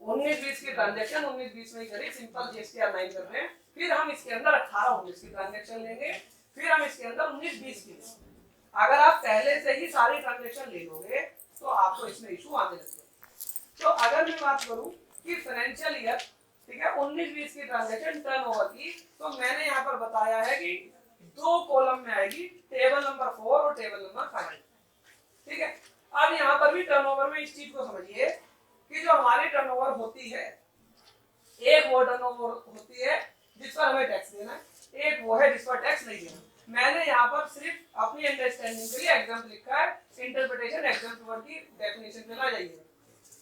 19-20 की ट्रांजैक्शन 19-20 में ही करी, सिंपल जीएसटीआर 9 कर रहे हैं। फिर हम इसके अंदर 18-19 की ट्रांजैक्शन लेंगे, फिर हम इसके अंदर 19-20 की। अगर आप पहले से ही सारी ट्रांजैक्शन ले लोगे तो आपको इसमें इशू आने लगेगा। तो अगर मैं बात करूं कि फाइनेंशियल ईयर, ठीक है, 19-20 की ट्रांजैक्शन टर्नओवर की, तो मैंने यहाँ पर बताया है कि 2 कॉलम में आएगी, टेबल नंबर 4 और टेबल नंबर 5, ठीक है। अब यहाँ पर भी टर्नओवर में इस चीज को समझिए कि जो हमारी टर्नओवर होती है, एक वो टर्नओवर होती है जिस पर हमें टैक्स देना है, एक वो है जिस पर टैक्स नहीं देना। मैंने यहाँ पर सिर्फ अपनी अंडरस्टैंडिंग के लिए एग्जाम्पल लिखा है, इंटरप्रिटेशन एग्जाम्पल वर्ड की डेफिनेशन पे ना जाइए,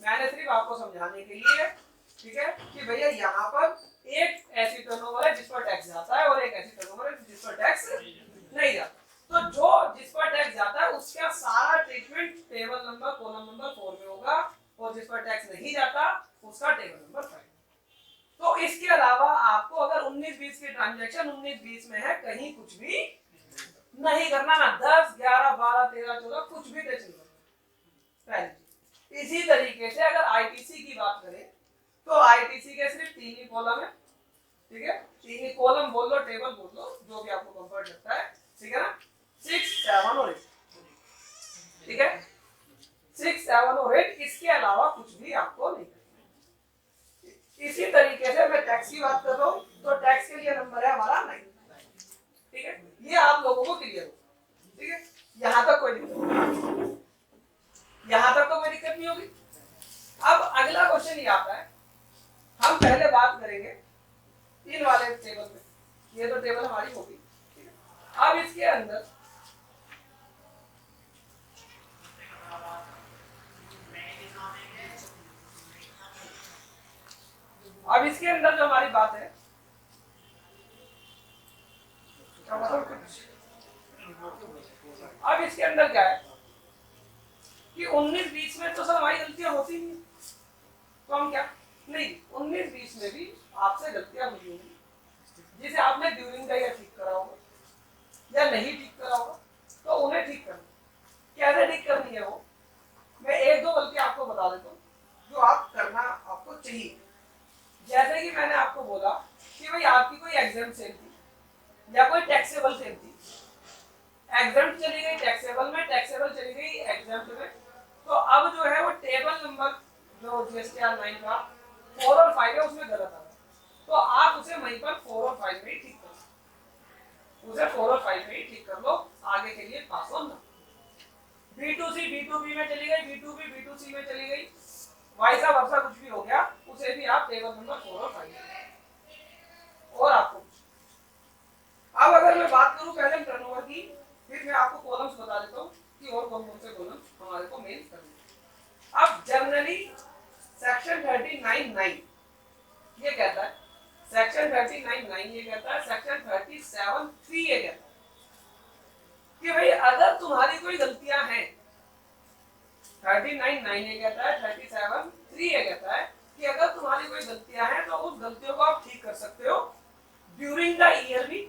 मैंने सिर्फ आपको समझाने के लिए, ठीक है, कि भैया यहाँ पर एक ऐसी टर्नओवर है जिस पर टैक्स जाता है और एक ऐसी टर्नओवर है जिस पर टैक्स नहीं जाता। तो जो जिस पर टैक्स जाता है उसका सारा treatment table number column number 4 में होगा, और जिस पर टैक्स नहीं जाता उसका टेबल नंबर 5। तो इसके अलावा आपको अगर 19-20 की ट्रांजैक्शन 19-20 में है, कहीं कुछ भी नहीं करना, ना 10, 11, 12, 13, 14 कुछ भी टच नहीं करना। इसी तरीके से अगर आईटीसी की बात करें तो आईटीसी के सिर्फ 3 ही कॉलम है, ठीक है, 3 ही कॉलम बोल लो, टेबल बोल लो, जो भी आपको कंफर्ट लगता है, ठीक है ना, 6, 7 और 8, ठीक है। 6, टैक्स की बात कर रहा हूँ तो टैक्स के लिए नंबर है हमारा 9। ठीक है, ये आप लोगों को क्लियर हो। ठीक है, यहां तक कोई दिक्कत नहीं, यहां तक तो कोई दिक्कत नहीं होगी। अब अगला क्वेश्चन ये आता है, हम पहले बात करेंगे इन वाले टेबल में, ये तो टेबल हमारी होगी। ठीक है, अब इसके अंदर जो हमारी बात है, अब इसके अंदर क्या है कि 19-20 में तो सर हमारी गलतियां होती नहीं, तो हम क्या नहीं 19-20 में भी आपसे गलतियां हुई होंगी, जिसे आपने ड्यूरिंग द ईयर ठीक करा होगा या नहीं ठीक करा होगा, तो उन्हें ठीक करना। कैसे ठीक करनी है वो मैं एक दो गलती आपको बता देता हूँ जो आप करना आपको चाहिए। जैसे कि मैंने आपको बोला कि भाई आपकी कोई एग्जाम सेल थी या कोई टैक्सेबल सेल थी, एग्जाम चली गई टैक्सेबल में, टैक्सेबल चली गई एग्जाम में, तो अब जो है वो टेबल नंबर जो जीएसटीआर 9 का 4 और 5 है उसमें गलत आ रहा है, तो आप उसे वहीं पर 4 और 5 में ही ठीक कर लो, उसे 4 और 5 में ही ठीक कर लो, आगे के लिए पास ऑन ना। B2C B2B में चली गई, B2B B2C में चली गई, वाइसा वर्षा कुछ भी हो गया उसे भी आप टेबल नंबर 4 और 5 और आपको। अब अगर मैं बात करूं पहले टर्नओवर की, फिर मैं आपको कॉलम्स बता देता हूं कि और कौन कौन से कॉलम हमारे को मेन करने। अब जनरली सेक्शन 39(9) ये कहता है, सेक्शन 39(9) ये कहता है, सेक्शन 37(3) ये कहता है कि भाई अगर तुम्हारी कोई गलतियां हैं, 39(9) ये कहता है, 37(3) ये कहता है कि अगर तुम्हारी कोई गलतियां हैं तो उस गलतियों को आप ठीक कर सकते हो ड्यूरिंग द ईयर भी,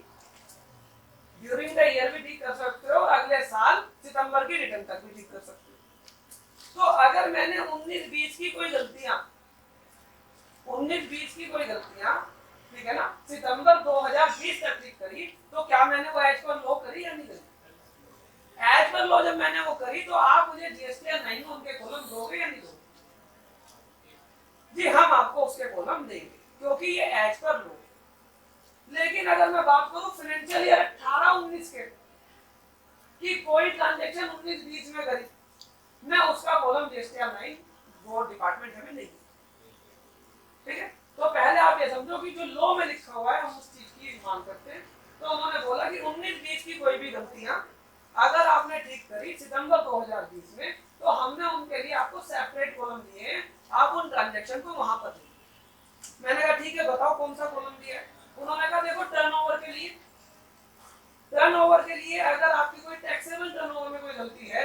ठीक कर सकते हो, अगले साल सितंबर की रिटर्न तक भी ठीक कर सकते हो। तो अगर मैंने 19-20 की कोई गलतियां, ठीक है ना, सितंबर 2020 तक ठीक करी, तो क्या मैंने वो एज पर लॉ करी या नहीं करी? एज पर लॉ जब मैंने वो करी तो आप मुझे जीएसटीआर 9 में उनके कॉलम दोगे या नहीं दोगे? जी हम आपको उसके कॉलम देंगे क्योंकि ये एज पर लॉ। लेकिन अगर मैं बात करूं फाइनेंशियल ईयर 18-19 के कि कोई ट्रांजैक्शन 19-20 में करी, मैं उसका कॉलम जीएसटीआर 9 वो डिपार्टमेंट हमें नहीं। ठीक है, तो पहले आप ये समझो कि जो लॉ में लिखा हुआ है हम उस चीज की मांग करते हैं। तो उन्होंने बोला कि 19-20 की कोई भी गलतियां अगर आपने ठीक करी सितंबर 2020 में, तो हमने उनके लिए आपको सेपरेट कॉलम दिए हैं, आप उन ट्रांजैक्शन को वहां पर दीजिए। मैंने कहा ठीक है बताओ कौन सा कॉलम दिया है? उन्होंने कहा देखो टर्नओवर के लिए अगर आपकी कोई टैक्सेबल टर्नओवर में कोई गलती है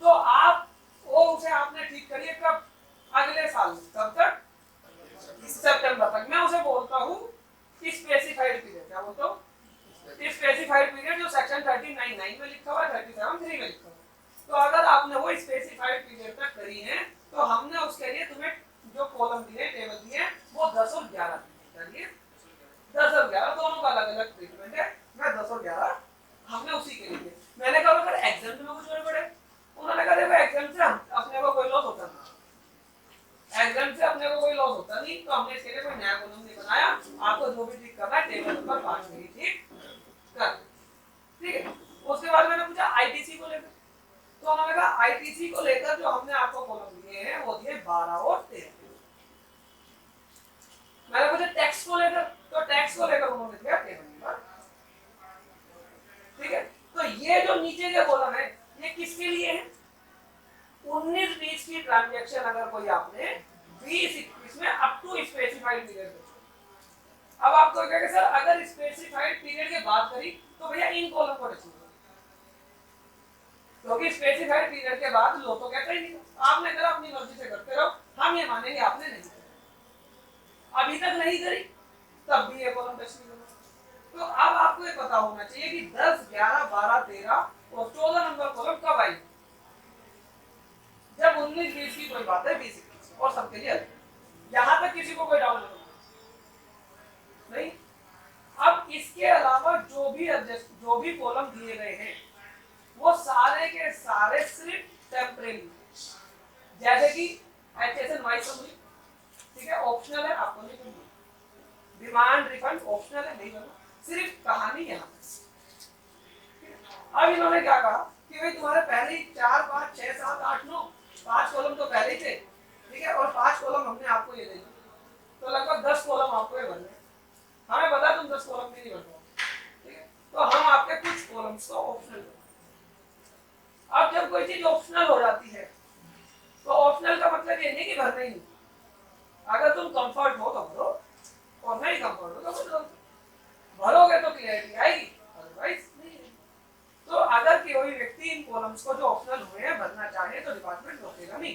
तो आप वो उसे आपने ठीक करिए कब? अगले साल। कब तक? सितंबर तक। मैं उसे बोलता हूँ स्पेसिफाइड पीरियड। क्या बोलता हूँ? स्पेसिफाइड पीरियड जो सेक्शन 39(9) में लिखा हुआ है, 37(3) में लिखा हुआ है। तो अगर आपने वो स्पेसिफाइड पीरियड तक करी है तो हमने उसके लिए तुम्हें जो कॉलम दिए, टेबल दिए, वो 10 और 11 दिए। 10 और 11 दोनों का अलग अलग ट्रीटमेंट है। मैं 10 और 11 हमने उसी के लिए। मैंने कहा अगर एग्जाम में कुछ गड़बड़ है, उन्होंने कहा देखो एग्जाम से अपने को कोई लॉस होता नहीं, एग्जाम से अपने को कोई लॉस होता नहीं, तो हमने इसके लिए कोई नया कॉलम नहीं बनाया। आपको जो भी ठीक करना है टेबल नंबर 5 में ही ठीक कर। ठीक है, उसके बाद मैंने पूछा आईटीसी को लेकर, तो उन्होंने कहा आईटीसी को लेकर जो हमने आपको कॉलम दिए हैं वो दिए 12 और 13। मैंने पूछा टैक्स को लेकर, तो टैक्स को लेकर उन्होंने दिया टेबल नंबर। ठीक है, तो ये जो नीचे के कॉलम है ये किसके लिए है? 19-20 की ट्रांजैक्शन अगर कोई आपने 20-21 में अप टू स्पेसिफाइड पीरियड। अब आपको कहेंगे सर अगर स्पेसिफाइड पीरियड के बात करी तो भैया इन कॉलम को रखिए, क्योंकि स्पेसिफाइड पीरियड के बाद लो तो कहता ही नहीं। आपने करा अपनी मर्जी से करते रहो, हम ये मानेंगे आपने नहीं करा, अभी तक नहीं करी तब भी ये कॉलम टच नहीं करो। तो अब आपको ये पता होना चाहिए कि 10, 11, 12, 13 और 14 नंबर कॉलम कब आई? जब 19-20 की कोई बात है, 20-21 और सबके लिए अलग। यहां तक किसी को कोई डाउट नहीं। अब इसके अलावा जो भी कॉलम दिए गए हैं वो सारे के सारे सिर्फ टेम्परेरी, जैसे कि HSN वाइस समरी, ठीक है, ऑप्शनल है, आपको नहीं करना। डिमांड रिफंड ऑप्शनल है, नहीं करना, सिर्फ कहानी यहाँ। अब इन्होंने क्या कहा कि भाई तुम्हारे पहले ही 4 5 6 7 8 9 5 कॉलम तो पहले ही थे, ठीक है, और 5 कॉलम हमने आपको ये दे दिए, तो लगभग 10 कॉलम आपको ये भरने हैं। हमें पता तुम 10 कॉलम भी नहीं भर पाओगे, ठीक है, तो हम आपके कुछ कॉलम्स को ऑप्शनल कर। अब जब कोई चीज ऑप्शनल हो जाती है तो ऑप्शनल का मतलब ये नहीं कि भरना ही नहीं, अगर तुम कंफर्ट हो तो भरो और नहीं कंफर्ट हो तो मत भरो। भरोगे तो क्लियरिटी आएगी, अदरवाइज नहीं। तो अगर कोई व्यक्ति इन कॉलम्स को जो ऑप्शनल हुए हैं भरना चाहे तो डिपार्टमेंट रोकेगा नहीं,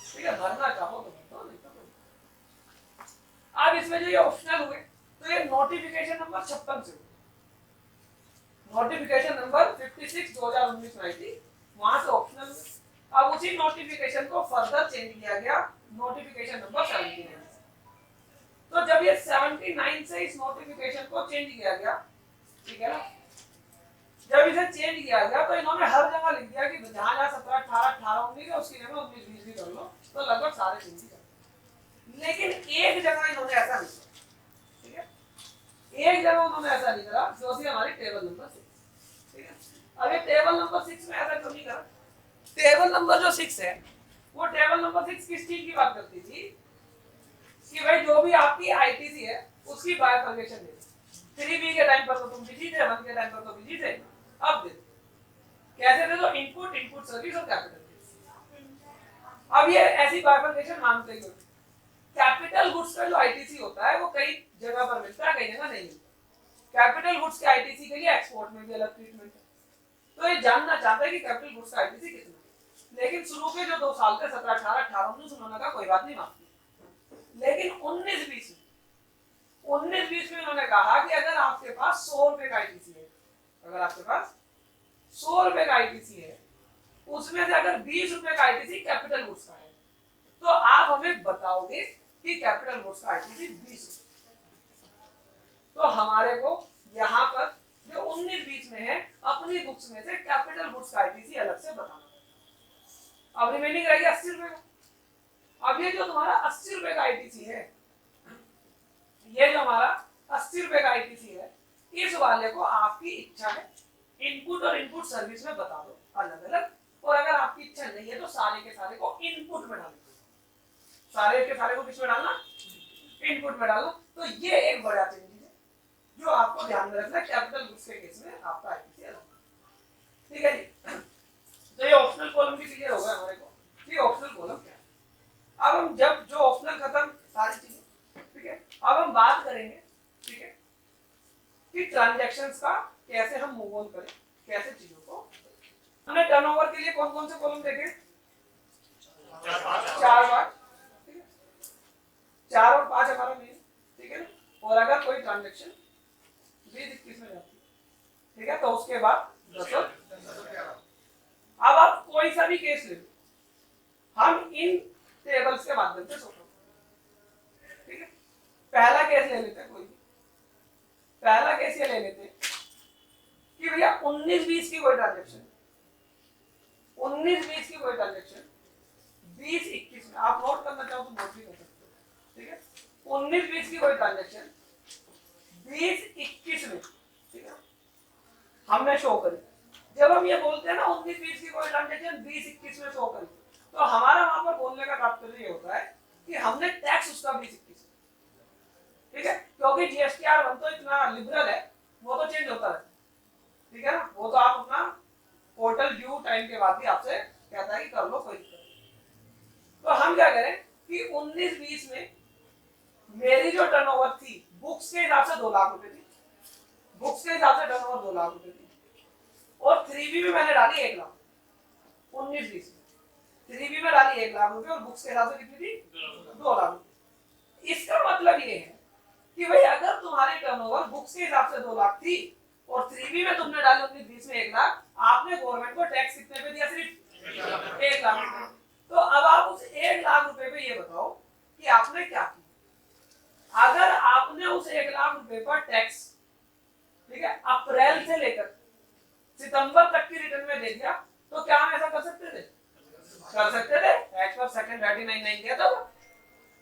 ठीक है, भरना चाहो तो भरो, नहीं तो भरो। अब इसमें जो ये ऑप्शनल हुए तो ये नोटिफिकेशन नंबर 56 से, नोटिफिकेशन नंबर 56 2019 में आई थी, वहां से ऑप्शनल हुए। अब उसी नोटिफिकेशन को फर्दर चेंज किया गया नोटिफिकेशन नंबर 79। तो जब ये 79 से इस नोटिफिकेशन को चेंज किया गया, ठीक है ना, जब इसे चेंज किया गया तो इन्होंने हर जगह लिख दिया कि जहां जहां 17 18 18 19 है उसकी जगह 19 20 भी कर लो, तो लगभग सारे चेंज कर। लेकिन एक जगह इन्होंने ऐसा लिखा, ठीक है, एक जगह उन्होंने ऐसा लिखा जो थी हमारी टेबल नंबर 6, ठीक है। अब ये टेबल नंबर 6 में ऐसा क्यों नहीं करा? टेबल नंबर जो 6 है वो टेबल नंबर 6 किस चीज की बात करती थी कि भाई जो भी आपकी आईटीसी है उसकी बायफर्केशन दे। 3B के टाइम पर तो तुम बिजी थे, 1 के टाइम पर तो बिजी थे, अब दे कैसे दे दो, इनपुट इनपुट सर्विस और कैपिटल। अब ये ऐसी बायफर्केशन मांगते ही होती। कैपिटल गुड्स का जो आईटीसी होता है वो कई जगह पर मिलता है, कई जगह नहीं मिलता। कैपिटल गुड्स के आईटीसी के लिए एक्सपोर्ट में भी अलग ट्रीटमेंट है, तो ये जानना चाहता है कि कैपिटल गुड्स का आईटीसी कितना है। लेकिन शुरू के जो 2 साल थे 17 18 18 19 उन्होंने कहा कोई बात नहीं माफी। लेकिन 19 20 में उन्होंने कहा कि अगर आपके पास 100 रुपए का आईटीसी है, अगर आपके पास 100 रुपए का आईटीसी है, उसमें से अगर 20 रुपए का आईटीसी कैपिटल गुड्स का है, तो आप हमें बताओगे कि कैपिटल गुड्स का आईटीसी 20 रुपए। तो हमारे को यहाँ पर जो 19 20 में है अपनी बुक्स में से कैपिटल गुड्स का आईटीसी अलग से बताना। अब रिमेनिंग रहेगी 80 रुपए का। अब ये जो तुम्हारा 80 रुपए का आईटीसी है, ये जो हमारा 80 रुपए का आईटीसी है, इस वाले को आपकी इच्छा है इनपुट और इनपुट सर्विस में बता दो अलग अलग, और अगर आपकी इच्छा नहीं है तो सारे के सारे को इनपुट में डाल दो। सारे के सारे को किस में डालना? इनपुट में डालना। तो ये एक बड़ा चेंज है जो आपको ध्यान में रखना है कैपिटल गुड्स के केस में आपका आईटीसी अलग, ठीक है जी। तो ये ऑप्शनल कॉलम भी क्लियर होगा हमारे को कि ऑप्शनल कॉलम क्या है। अब हम जब जो ऑप्शनल खत्म सारी चीजें, ठीक है, अब हम बात करेंगे, ठीक है, कि ट्रांजैक्शंस का कैसे हम मूव ऑन करें, कैसे चीजों को। हमने टर्नओवर के लिए कौन कौन से कॉलम देखे? 4 5, ठीक है, 4 और 5 हमारा मेन, ठीक है ना। और अगर कोई ट्रांजैक्शन 20 21 में जाती है, ठीक है, तो उसके बाद 10 और 11। अब आप कोई सा भी केस ले लो, हम इन टेबल्स के माध्यम से सोचो, ठीक है। पहला केस ले लेते हैं, कोई पहला केस ये ले लेते हैं कि भैया 19 20 की कोई ट्रांजैक्शन, 19 20 की कोई ट्रांजैक्शन 20 21 में, आप नोट करना चाहो तो नोट भी कर सकते हो, ठीक है। 19 20 की कोई ट्रांजैक्शन 20 21 में, ठीक है, हमने शो करी। जब हम ये बोलते हैं ना 19 20 की कोई ट्रांजैक्शन 20 21 में शो करी, तो हमारा वहां पर बोलने का तात्पर्य ये होता है कि हमने टैक्स उसका 20 21, ठीक है, क्योंकि जीएसटीआर 1 तो इतना लिबरल है, वो तो चेंज होता है, ठीक है ना, वो तो आप अपना पोर्टल ड्यू टाइम के बाद भी आपसे कहता है कि कर लो, कोई दिक्कत नहीं। तो हम क्या करें कि 19 20 में मेरी जो टर्नओवर थी बुक्स के हिसाब से 2 लाख रुपए थी, बुक्स के हिसाब से टर्नओवर 2 लाख रुपए थी, और 3B में मैंने डाली 1 लाख। 19 20 में 3B में डाली 1 लाख रुपए और बुक्स के हिसाब से कितनी थी? 2 लाख रुपए। इसका मतलब ये है कि भाई अगर तुम्हारी टर्नओवर बुक्स के हिसाब से 2 लाख थी और 3B में तुमने डाली 19 20 में 1 लाख, आपने गवर्नमेंट को टैक्स कितने पे दिया? सिर्फ 1 लाख रुपए। तो अब आप उस 1 लाख रुपए पे ये बताओ कि आपने क्या किया। अगर आपने उस 1 लाख रुपए पर टैक्स, ठीक है, अप्रैल से लेकर सितंबर तक की रिटर्न में दे दिया, तो क्या हम ऐसा कर सकते थे? कर सकते थे, एज पर सेकंड 39.9 दिया था।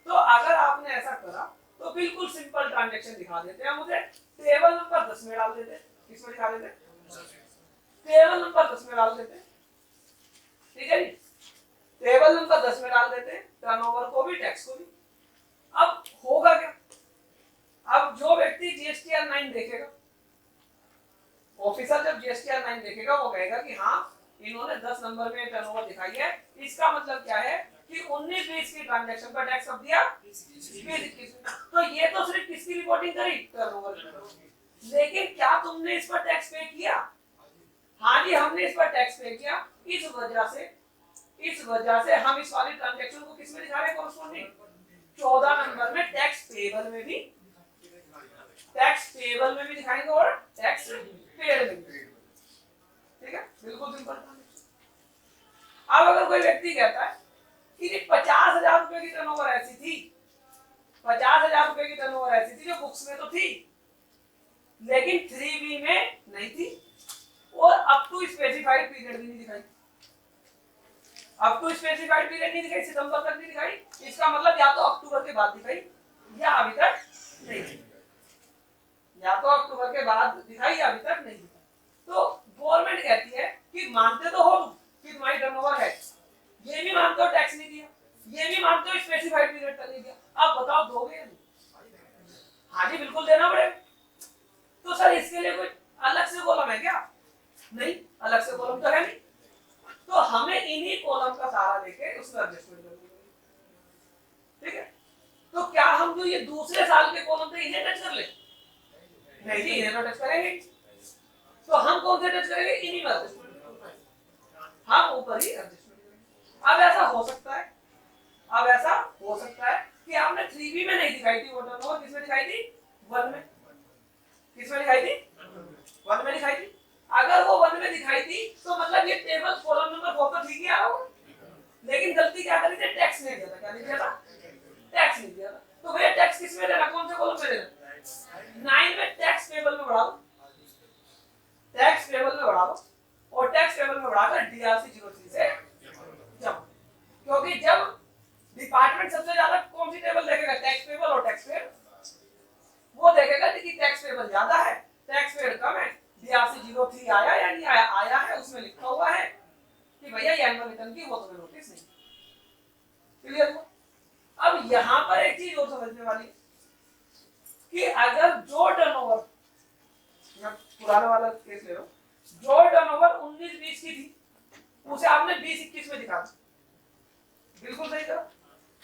तो अगर आपने ऐसा करा तो बिल्कुल सिंपल ट्रांजैक्शन दिखा देते हैं मुझे, टेबल नंबर 10 में डाल देते, किसमें दिखा देते, टेबल नंबर 10 में डाल देते, ठीक है जी, टेबल नंबर 10 में डाल देते, टर्नओवर को भी टैक्स को भी। अब होगा क्या, अब जो व्यक्ति जीएसटीआर 9 देखेगा, ऑफिसर जब जीएसटीआर 9 देखेगा वो कहेगा कि हाँ इन्होंने 10 नंबर में टर्नओवर दिखाई है, इसका मतलब क्या है कि 19-20 की ट्रांजैक्शन का टैक्स कब दिया, 20-21। तो ये तो सिर्फ किसकी रिपोर्टिंग करी, टर्नओवर। लेकिन क्या तुमने इस पर टैक्स पे किया, हाँ जी हमने इस पर टैक्स पे किया। इस वजह से हम इस वाली ट्रांजैक्शन को किसमें दिखा रहे हैं, कोरस्पोंडिंग 14 नंबर में टैक्स पेबल में भी, टैक्स पेबल में भी दिखाएंगे और टैक्स पेड में भी, ठीक है, बिल्कुल सिंपल। अब अगर कोई व्यक्ति कहता है कि 50,000 रुपए की टर्नओवर ऐसी थी, 50,000 रुपए की टर्नओवर ऐसी थी जो बुक्स में तो थी लेकिन 3B में नहीं थी और अप टू स्पेसिफाइड पीरियड भी नहीं दिखाई, अप टू स्पेसिफाइड पीरियड नहीं दिखाई, सितंबर तक नहीं दिखाई, इसका मतलब या तो अक्टूबर के बाद दिखाई या अभी तक नहीं दिखाई, या तो अक्टूबर के बाद दिखाई या अभी तक नहीं दिखाई। तो गवर्नमेंट कहती है कि मानते तो हो कि तुम्हारी टर्नओवर है, ये भी मानते हो टैक्स नहीं दिया, ये भी मानते हो स्पेसिफाइड पीरियड तक नहीं दिया, अब बताओ दोगे या नहीं, हाँ जी बिल्कुल देना पड़ेगा। तो सर इसके लिए कोई अलग से कॉलम है क्या, नहीं अलग से कॉलम तो है नहीं, तो हमें इन्हीं कॉलम का सहारा लेके उसमें एडजस्टमेंट करनी है, ठीक है। तो क्या हम जो ये दूसरे साल के कॉलम थे इन्हें टच कर ले, नहीं जी इन्हें तो टच करेंगे, तो हम कौन से टच करेंगे, इन्हीं में हम ऊपर ही एडजस्टमेंट करेंगे। अब ऐसा हो सकता है, अब ऐसा हो सकता है कि आपने 3B में नहीं दिखाई थी वो टर्नओवर, किसमें दिखाई थी, 1 में, किसमें दिखाई थी, 1 में दिखाई थी। अगर वो 1 में दिखाई थी तो मतलब ये टेबल कॉलम नंबर 4 तो ठीक ही आ रहा होगा, लेकिन गलती क्या करी थी, टैक्स नहीं दिया था, क्या नहीं दिया था, टैक्स नहीं दिया था। तो भैया टैक्स किस में देना, कौन से कॉलम में देना, 9 में टैक्स पेबल में बढ़ा दो, टैक्स पेबल में बढ़ा दो और टैक्स पेबल में बढ़ाकर DRC 03 से जमा, क्योंकि जब डिपार्टमेंट सबसे ज्यादा कौन सी टेबल देखेगा, टैक्स पेबल और टैक्स पेड, वो देखेगा कि टैक्स पेबल ज्यादा है टैक्स पेड कम है, DRC 03 आया या नहीं आया, आया है उसमें लिखा हुआ है कि भैया ये एनुअल रिटर्न की, वो तुम्हें नोटिस नहीं, क्लियर हुआ। अब यहां पर एक चीज और समझने वाली है कि अगर जो टर्नओवर, मैं पुराना वाला केस ले रहा हूं, जो टर्नओवर 19-20 की थी उसे आपने 20-21 में दिखा दी, बिल्कुल सही करा,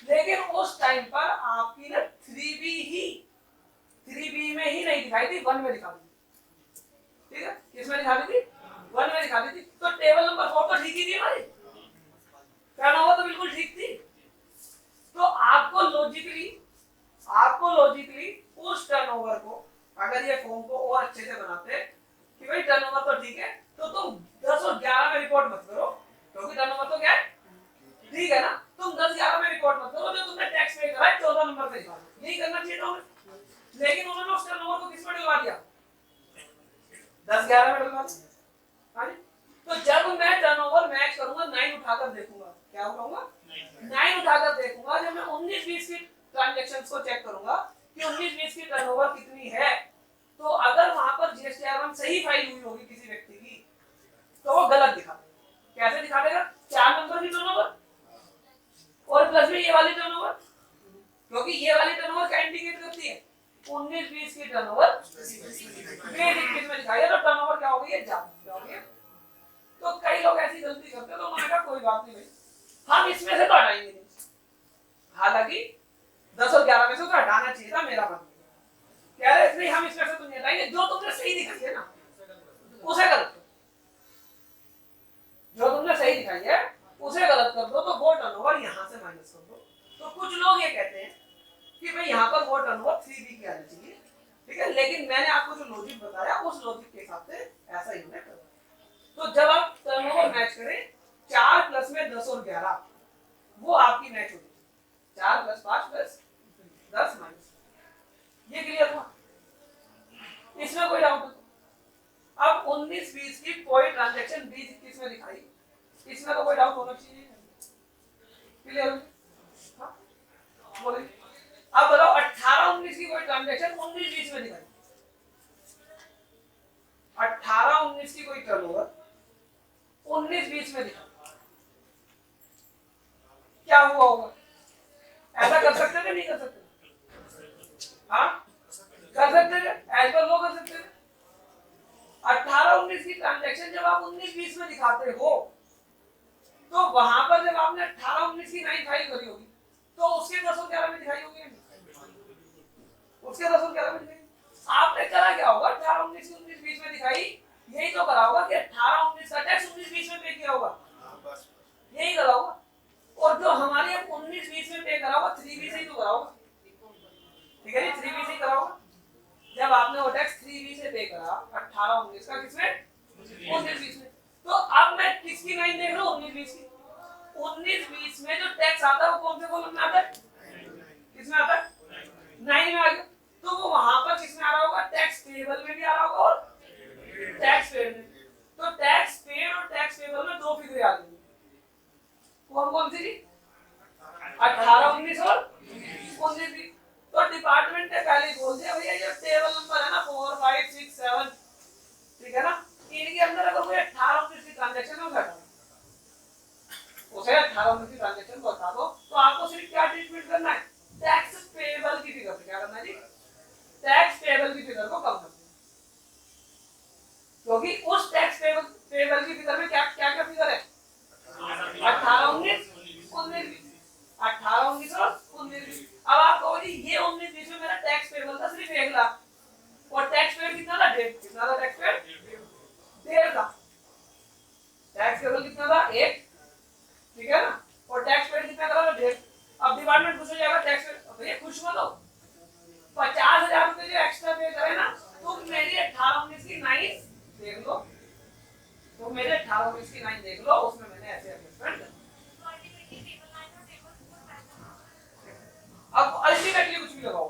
लेकिन उस टाइम पर आपकी ना 3B में ही नहीं दिखाई थी, 1 में दिखा दी, ठीक है, किसमें दिखा दी थी, 1 में दिखा दी थी। तो टेबल नंबर 4 तो ठीक ही थी हमारी, टर्नओवर तो बिल्कुल ठीक थी। तो आपको लॉजिकली उस टर्नओवर को, अगर ये फॉर्म को और अच्छे से बनाते कि भाई टर्नओवर तो ठीक है, तो तुम 10 और 11 में रिपोर्ट मत करो, क्योंकि टर्नओवर तो क्या है, ठीक है ना, तुम 10-11 में रिपोर्ट मत करो, जो तुमने टैक्स पे करा है 14 नंबर पे दिखा दो, यही करना चाहिए था उन्हें, लेकिन उन्होंने उस टर्नओवर को किस में डलवा दिया, 10-11 में डलवा दिया। हाँ जी, तो जब मैं टर्नओवर मैच करूंगा 9 उठाकर देखूंगा, क्या उठाऊंगा, 9 उठाकर देखूंगा, जब मैं 19-20 की ट्रांजैक्शंस को चेक करूंगा कि 19-20 की टर्नओवर कितनी है, तो अगर वहां पर जीएसटीआर सही फाइल हुई होगी किसी व्यक्ति की, तो वो गलत दिखा देगा। कैसे दिखा देगा, 4 नंबर की टर्नओवर और प्लस में ये वाली टर्नओवर, क्योंकि ये वाली टर्नओवर क्या इंडिकेट करती है, 19-20 की टर्नओवर 20-21 में दिखाई है, तो टर्नओवर क्या हो गई है, ज्यादा हो गई है। तो कई लोग ऐसी गलती करते हैं, तो उन्होंने कहा कोई बात नहीं भाई, हम इसमें से तो हटाएंगे नहीं, हालांकि 10 और 11 में से तो हटाना चाहिए था, मेरा मन कह रहे नहीं हम इसमें से तो नहीं हटाएंगे, जो तुमने सही दिखाई है ना उसे गलत कर, जो तुमने सही दिखाई है उसे गलत कर दो, तो वो टर्नओवर यहां से माइनस कर दो। तो कुछ लोग ये कहते हैं कि भाई यहाँ पर वो टर्नओवर 3B की आनी चाहिए, ठीक है, लेकिन मैंने आपको जो लॉजिक बताया उस लॉजिक के हिसाब से ऐसा ही हमने कर। तो जब आप टर्नओवर मैच करें 4 प्लस में 10 और 11, वो आपकी मैच होगी, 4 प्लस 5 प्लस 10 माइनस, ये क्लियर हुआ, इसमें कोई डाउट नहीं। अब 19-20 की कोई ट्रांजैक्शन 20-21 में दिखाई, इसमें तो कोई डाउट होना चाहिए, क्लियर हो, हाँ बोलिए। अब बताओ 18-19 ट्रांजैक्शन 19-20 में दिखाई, 18-19 की कोई टर्नओवर 19-20 में दिखा, क्या हुआ होगा? ऐसा कर सकते थे नहीं कर सकते? हाँ कर सकते थे, एज पर लो कर सकते थे। 18-19 की ट्रांजैक्शन जब आप 19-20 में दिखाते हो तो वहां पर जब आपने 18-19 की 9 फाइल करी होगी तो उसके 10-11 में दिखाई होगी, उसके 10-11 में दिखाई। आपने करा क्या होगा? 18-19 की 19-20 में दिखाई, यही तो करा होगा कि 18-19 का टैक्स 19-20 में पे किया होगा, यही करा होगा। और जो हमारे 19-20 में पे करा होगा 3B से ही तो करा होगा, ठीक है जी, 3B से करा होगा। जब आपने वो टैक्स 3B से पे करा 18-19 का, किसमें? 19-20 में। तो अब मैं किसकी 9 देख रहा हूँ? 19-20 की। 19-20 में जो टैक्स आता है वो कौन से कॉलम में आता है? किसमें आता है? 9 में आ गया। तो वो वहां पर किसमें आ रहा होगा? टैक्स पेबल में भी आ रहा होगा और टैक्स पेड में। तो टैक्स पेड और टैक्स पेबल में दो फिगर आ गई, कौन कौन सी? 18-19 और 19-20। तो डिपार्टमेंट ने पहले ही बोल दिया भैया ये टेबल नंबर है ना 4, 5, 6, 7, ठीक है ना, इनके अंदर अगर कोई 18-19 की ट्रांजैक्शन हो जाता उसे 18-19 की ट्रांजैक्शन को बता दो, तो आपको सिर्फ क्या ट्रीटमेंट करना है? टैक्स पेबल की फिगर से क्या करना है जी? टैक्स पेबल की फिगर को कम करना है, क्योंकि उस टैक्स पेबल की फिगर में क्या क्या क्या फिगर है? 18-19, 19-20, 18-19 और 19-20। अब आप कहो जी ये 19-20 में मेरा टैक्स पेबल था सिर्फ 1 लाख और टैक्स पेड कितना था? 1.5। कितना था tax paid? 1.5 lakh. Tax payable कितना था? 1, ठीक है ना, और टैक्स पेड कितना करा? 1.5। अब डिपार्टमेंट खुश हो जाएगा, टैक्स पेड भैया खुश मत हो, 50,000 रुपए जो एक्स्ट्रा पे करे ना, तो मेरी 18-19 की 9 देख लो, तो मेरे 18-19 की 9 देख लो, उसमें मैंने ऐसे एडजस्टमेंट कर। अब अल्टीमेटली कुछ भी लगाओ,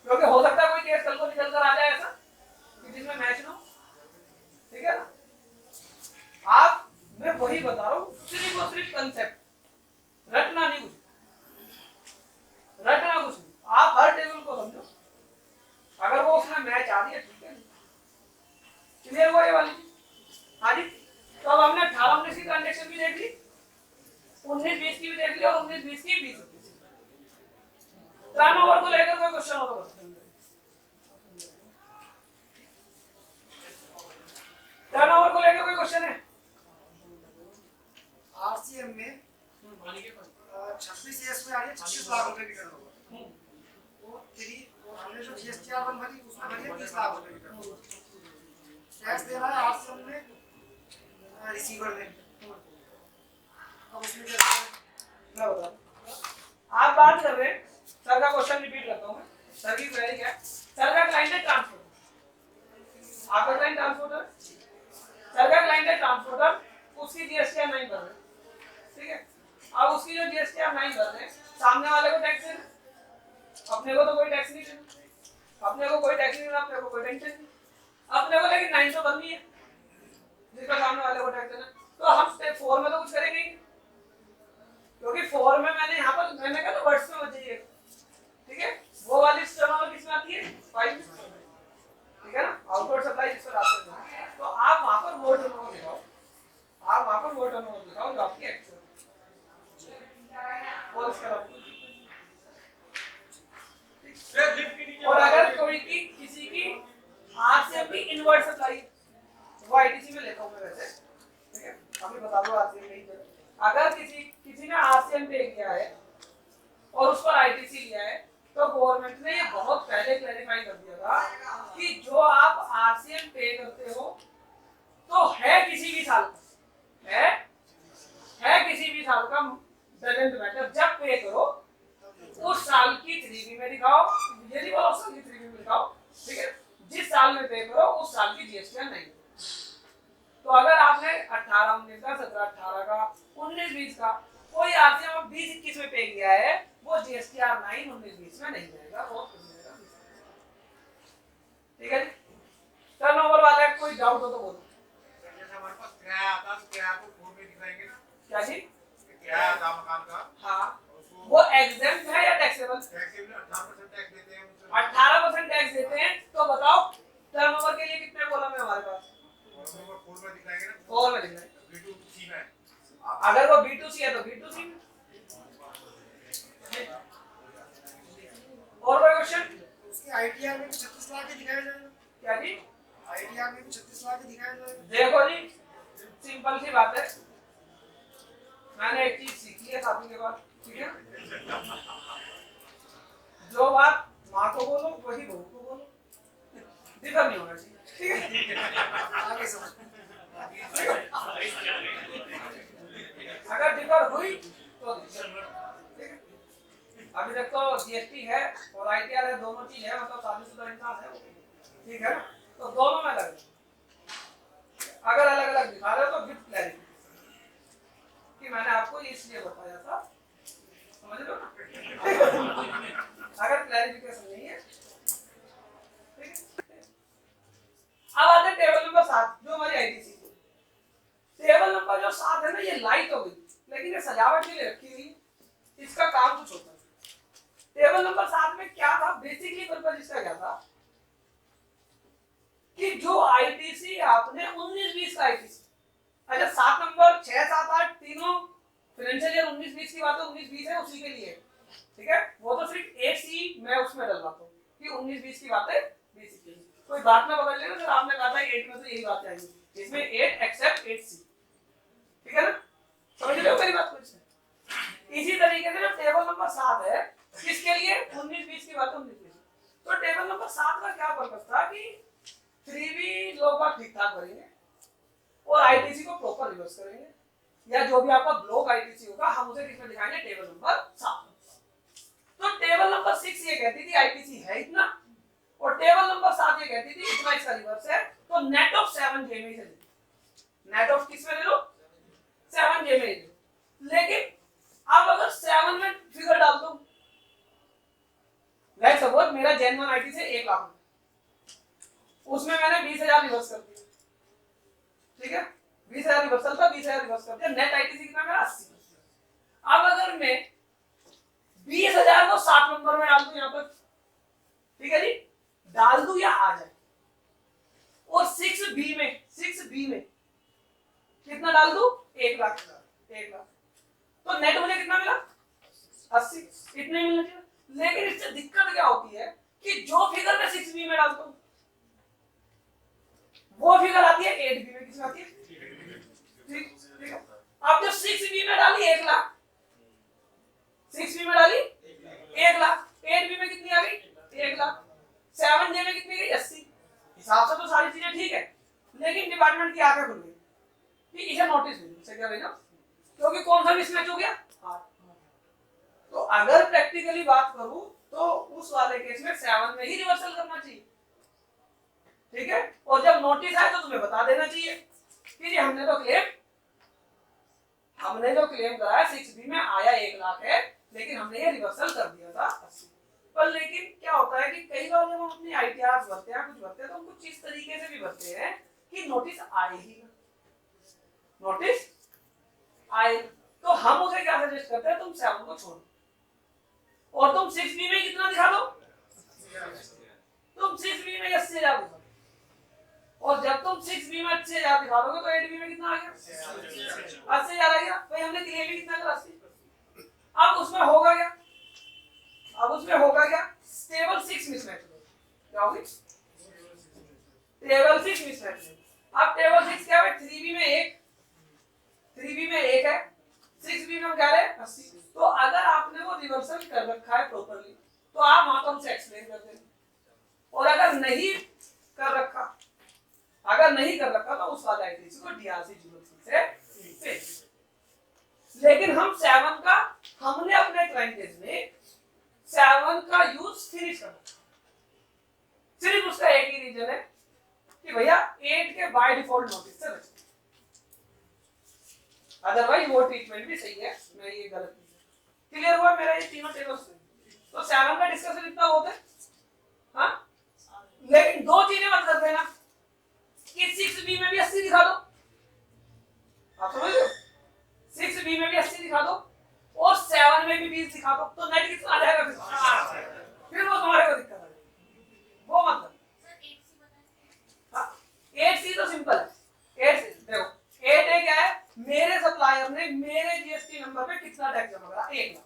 क्योंकि हो सकता है कोई केस कल को निकल कर आ जाए ऐसा कि जिसमें मैच ना, ठीक है ना। आप, मैं वही बता रहा हूँ, सिर्फ और सिर्फ कंसेप्ट रटना नहीं, कुछ रटना कुछ नहीं, आप हर टेबल को समझो, अगर वो उसमें मैच आ रही है ठीक है, क्लियर हुआ ये वाली? हाँ जी। तो अब हमने 18-19 की ट्रांजैक्शन भी देख ली, 19-20 की भी देख ली और 19-20 की 20 टर्नओवर को लेकर कोई क्वेश्चन हो तो बताओ। टर्नओवर को लेकर कोई क्वेश्चन है? आरसीएम में 26 ईयर्स में आ रही है 26 लाख रुपए की टर्नओवर, वो हमने जो जीएसटीआर 1 भरी उसमें भरी है 30 लाख रुपए की टर्नओवर, टैक्स दे रहा है आरसीएम में रिसीवर ने, अब उसमें क्या मैं बताऊं, आप बात कर रहे हैं, सर का क्वेश्चन रिपीट करता हूं मैं, सर की क्वेरी क्या है? सर का क्लाइंट है ट्रांसपोर्टर, आपका क्लाइंट ट्रांसपोर्टर, सर का क्लाइंट है ट्रांसपोर्टर, उसकी जीएसटीआर 9 भर रहे, ठीक है। अब उसकी जो जीएसटीआर 9 भर रहे, सामने वाले को टैक्स देना, अपने को तो कोई टैक्स नहीं देना, अपने को कोई टैक्स नहीं देना, अपने को कोई टेंशन नहीं, अपने को लेकिन 9 तो भरनी है जिसका सामने वाले को टैक्स देना। तो हम स्टेप 4 में तो कुछ करेंगे, क्योंकि 4 में मैंने यहाँ पर मैंने कहा तो वर्ड्स में बच जाइए, ठीक है, वो वाली टर्नओवर किसमें आती है? 5 में, ठीक है ना, आउटवर्ड सप्लाई जिस पर आते हैं, तो आप वहां पर वो टर्नओवर दिखाओ, आप वहां पर वो टर्नओवर दिखाओ जो आपकी एक्चुअल और इसका और अगर कोई की किसी की आरसीएम की इनवर्ट सप्लाई, वो आईटीसी में लेता हूं मैं वैसे, ठीक है, अभी बता दो आरसीएम नहीं है, अगर किसी ने आरसीएम पे किया है और उस पर आईटीसी लिया है, तो गवर्नमेंट ने ये बहुत पहले क्लैरिफाई कर दिया था कि जो आप आरसीएम पे करते हो तो है किसी भी साल है किसी भी साल का, डजंट मैटर, जब पे करो उस साल की 3B में दिखाओ, ये नहीं बोलो उस साल की 3B में दिखाओ, ठीक है, जिस साल में पे करो उस साल की जीएसटी नहीं। तो अगर आपने 18-19 का, 17-18 का, 19-20 का कोई आरसीएम 20-21 में पे किया है, वो जीएसटीआर 9 19-20 में नहीं जाएगा, वो ठीक है जी। टर्नओवर वाला कोई डाउट हो तो बोलो। जैसे हमारे पास किराया आता है तो किराया को फोन में दिखाएंगे ना, क्या जी? किराया आता मकान का, हाँ, वो एग्जेम्प्ट है या टैक्सेबल? टैक्स भी 18% टैक्स देते हैं, 18% टैक्स देते हैं, तो बताओ टर्नओवर के लिए कितने कॉलम है हमारे पास? नंबर 4 में दिखाएंगे ना, 4 में लिखना है। B2C में। अगर वो B2C है तो B2C में। और कोई क्वेश्चन? उसके आईटीआर में भी 36 लाख ही दिखाया जाएगा। क्या जी? आईटीआर में भी 36 लाख ही दिखाया जाएगा। देखो जी, सिंपल सी बात है, मैंने एक चीज सीखी है शादी के बाद, ठीक है? जो बात माँ को बोलो वही बहू को बोलो, दिक्कत नहीं होना चाहिए, ठीक है? आगे समझ। अगर दिक्कत हुई तो ठीक है? अभी तक तो जीएसटी है और आईटीआर है, दोनों चीज है, मतलब शादीशुदा इंसान है वो, ठीक है ना? तो दोनों में अलग, अगर अलग अलग दिखा रहे हो तो विद क्लैरिटी कि मैंने आपको इसलिए बताया था, समझ लो ना? अगर क्लैरिफिकेशन नहीं है, ठीक है? अब आते हैं टेबल नंबर 7 जो हमारी आईटीसी की। टेबल नंबर जो 7 है ना, ये लाइट हो गई, लेकिन ये सजावट के लिए रखी हुई, इसका काम कुछ होता है। टेबल नंबर 7 में क्या था, बेसिकली पर्पस इसका क्या था कि जो आईटीसी आपने 19-20 का आईटीसी, अच्छा 7 नंबर 6, 7, 8 तीनों फाइनेंशियल ईयर 19-20 की बात है, 19-20 है उसी के लिए, ठीक है? वो तो सिर्फ एक सी मैं उसमें डलवाता हूँ कि 19-20 की बात है बेसिकली, कोई बात ना पकड़ लेना, सर आपने कहा था 8 में तो यही बात आएगी, इसमें 8 एक्सेप्ट 8C, ठीक है ना? समझ रहे हो मेरी बात? कुछ इसी तरीके से जो टेबल नंबर 7 है, किसके लिए? 19-20 की बात है 19-20। तो टेबल नंबर 7 का क्या पर्पस था कि 3B लोग ठीक ठाक भरेंगे और आईटीसी को प्रॉपर रिवर्स करेंगे, या जो भी आपका ब्लॉक आईटीसी होगा हम उसे किसमें दिखाएंगे? Table number 7। तो टेबल नंबर 6 ये कहती थी आईटीसी है इतना, और टेबल नंबर 7 ये कहती थी इतना इसका रिवर्स है, तो नेट ऑफ 7J में से नेट ऑफ किस में ले लो? 7J में ले लो। लेकिन अब अगर 7 में फिगर डाल दो, लाइक सपोज मेरा जेन 1 आईटी से 1 लाख, उसमें मैंने 20,000 रिवर्स कर दिया, ठीक है? 20,000 रिवर्सल था, 20,000 रिवर्स कर दिया, नेट आईटीसी कितना मेरा 80। अब अगर मैं 20,000 को 7 नंबर में डाल दूं यहाँ पर, ठीक है जी, डाल दूं या आ जाए, और 6B में कितना डाल दूं? 1 लाख, 1 लाख, तो नेट मुझे कितना मिला? 80, इतने मिलना चाहिए। लेकिन इससे दिक्कत क्या होती है कि जो फिगर मैं 6B में डालता हूं वो फिगर आती है 8B में, किसमें आती है? ठीक है? अब जो 6B में डाली 1 लाख, 6B में डाली 1 लाख, 8B में कितनी आ गई? 1 लाख, 7J में कितनी गई? 80। हिसाब से तो सारी चीजें ठीक है, लेकिन डिपार्टमेंट की आंखें खुल गई कि इसे नोटिस भेजो, इसे क्या भेजो? क्योंकि कौन सा मिसमैच हो गया? तो अगर प्रैक्टिकली बात करूं तो उस वाले केस में 7 में ही रिवर्सल करना चाहिए, ठीक है? और जब नोटिस आए तो तुम्हें बता देना चाहिए कि जी हमने जो क्लेम कराया 6B में आया 1 लाख है, लेकिन हमने ये रिवर्सल कर दिया था 80। पर लेकिन क्या होता है कि कई बार जब हम अपनी आईटीआर भरते हैं, कुछ भरते हैं, तो हम कुछ इस तरीके से भी भरते हैं कि नोटिस आए ही ना, नोटिस आए, तो हम उसे क्या सजेस्ट करते हैं? तुम 7 को छोड़ो और तुम 6B में कितना दिखा दो? तुम 6B में 80,000 दिखा दो, और जब तुम 6B में 80,000 दिखा दोगे तो 8B में कितना आ गया? 80,000 आ गया। भाई हमने क्लेम ही कितना करा? 80। अब उसमें होगा क्या? टेबल 6 मिसमैच क्या होगी? Table 6 mismatch. अब टेबल 6 क्या है? 3B में 1 है, 6B में हम कह रहे हैं 80। तो अगर आपने वो रिवर्सल कर रखा है प्रॉपर्ली तो आप वहां पर हमसे एक्सप्लेन कर देंगे, और अगर नहीं कर रखा तो उस वाले आईटीसी को डीआरसी 03 से पे। लेकिन हम 7 का हमने अपने क्लाइंटेज में 7 का यूज फिनिश करना, सिर्फ उसका एक ही रीजन है कि भैया 8 के बाय डिफॉल्ट नोटिस से बचो, अदरवाइज वो ट्रीटमेंट भी सही है, मैं ये गलत नहीं। क्लियर हुआ मेरा ये तीनों टेबल्स? तो 7 का डिस्कशन इतना होता है, हाँ? लेकिन दो चीजें मत कर देना कि 6B में भी 80 दिखा दो, आप समझ लो, 6B में भी 80 दिखा दो और 7 में भी 20 दिखा दो, तो नेट कितना आ जाएगा? फिर वो तुम्हारे को दिक्कत आएगी। सिंपल है। एट देखो 8A क्या है, मेरे सप्लायर ने मेरे जीएसटी नंबर पे कितना टैक्स जमा करा, 1 लाख।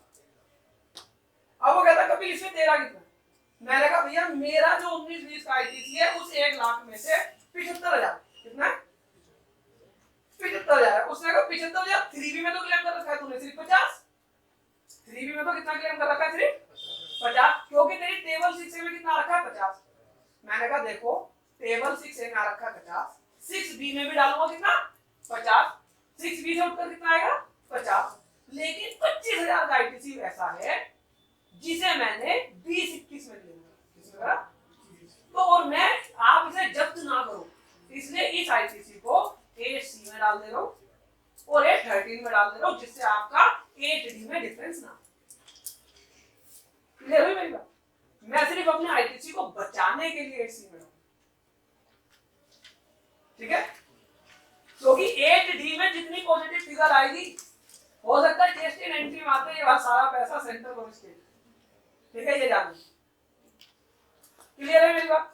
अब वो कहता कपिल इसमें तेरा कितना, मैंने कहा भैया मेरा जो 19-20 का आईटीसी है उस 1 लाख में से 75,000 कितना है, 75,000। उसने कहा 75,000 3B में तो क्लेम कर रखा है तूने सिर्फ 50, 3B में तो कितना क्लेम कर रखा है सिर्फ 50, क्योंकि तेरी टेबल 6A में कितना रखा है 50। मैंने कहा देखो टेबल 6A में रखा है 50, 6B में भी डालूंगा कितना 50, 6B से उठकर कितना आएगा 50, लेकिन 25,000 का आईटीसी ऐसा है जिसे मैंने 20-21 में क्लेम करा। तो और मैं आप इसे जब्त ना करो इसलिए इस आईटीसी को 8C में डाल दे रहा हूं और 813 में डाल दे रहा हूं, जिससे आपका 8D में डिफरेंस ना। क्लियर हुई मेरी बात? मैं सिर्फ अपने आईटीसी को बचाने के लिए 8C में डालूं, ठीक है, क्योंकि 8D में जितनी पॉजिटिव फिगर आएगी हो सकता है जीएसटी एंट्री में आते ये सारा पैसा सेंट्रल और स्टेट, ठीक है, ये जान लो। क्लियर है मेरी बात?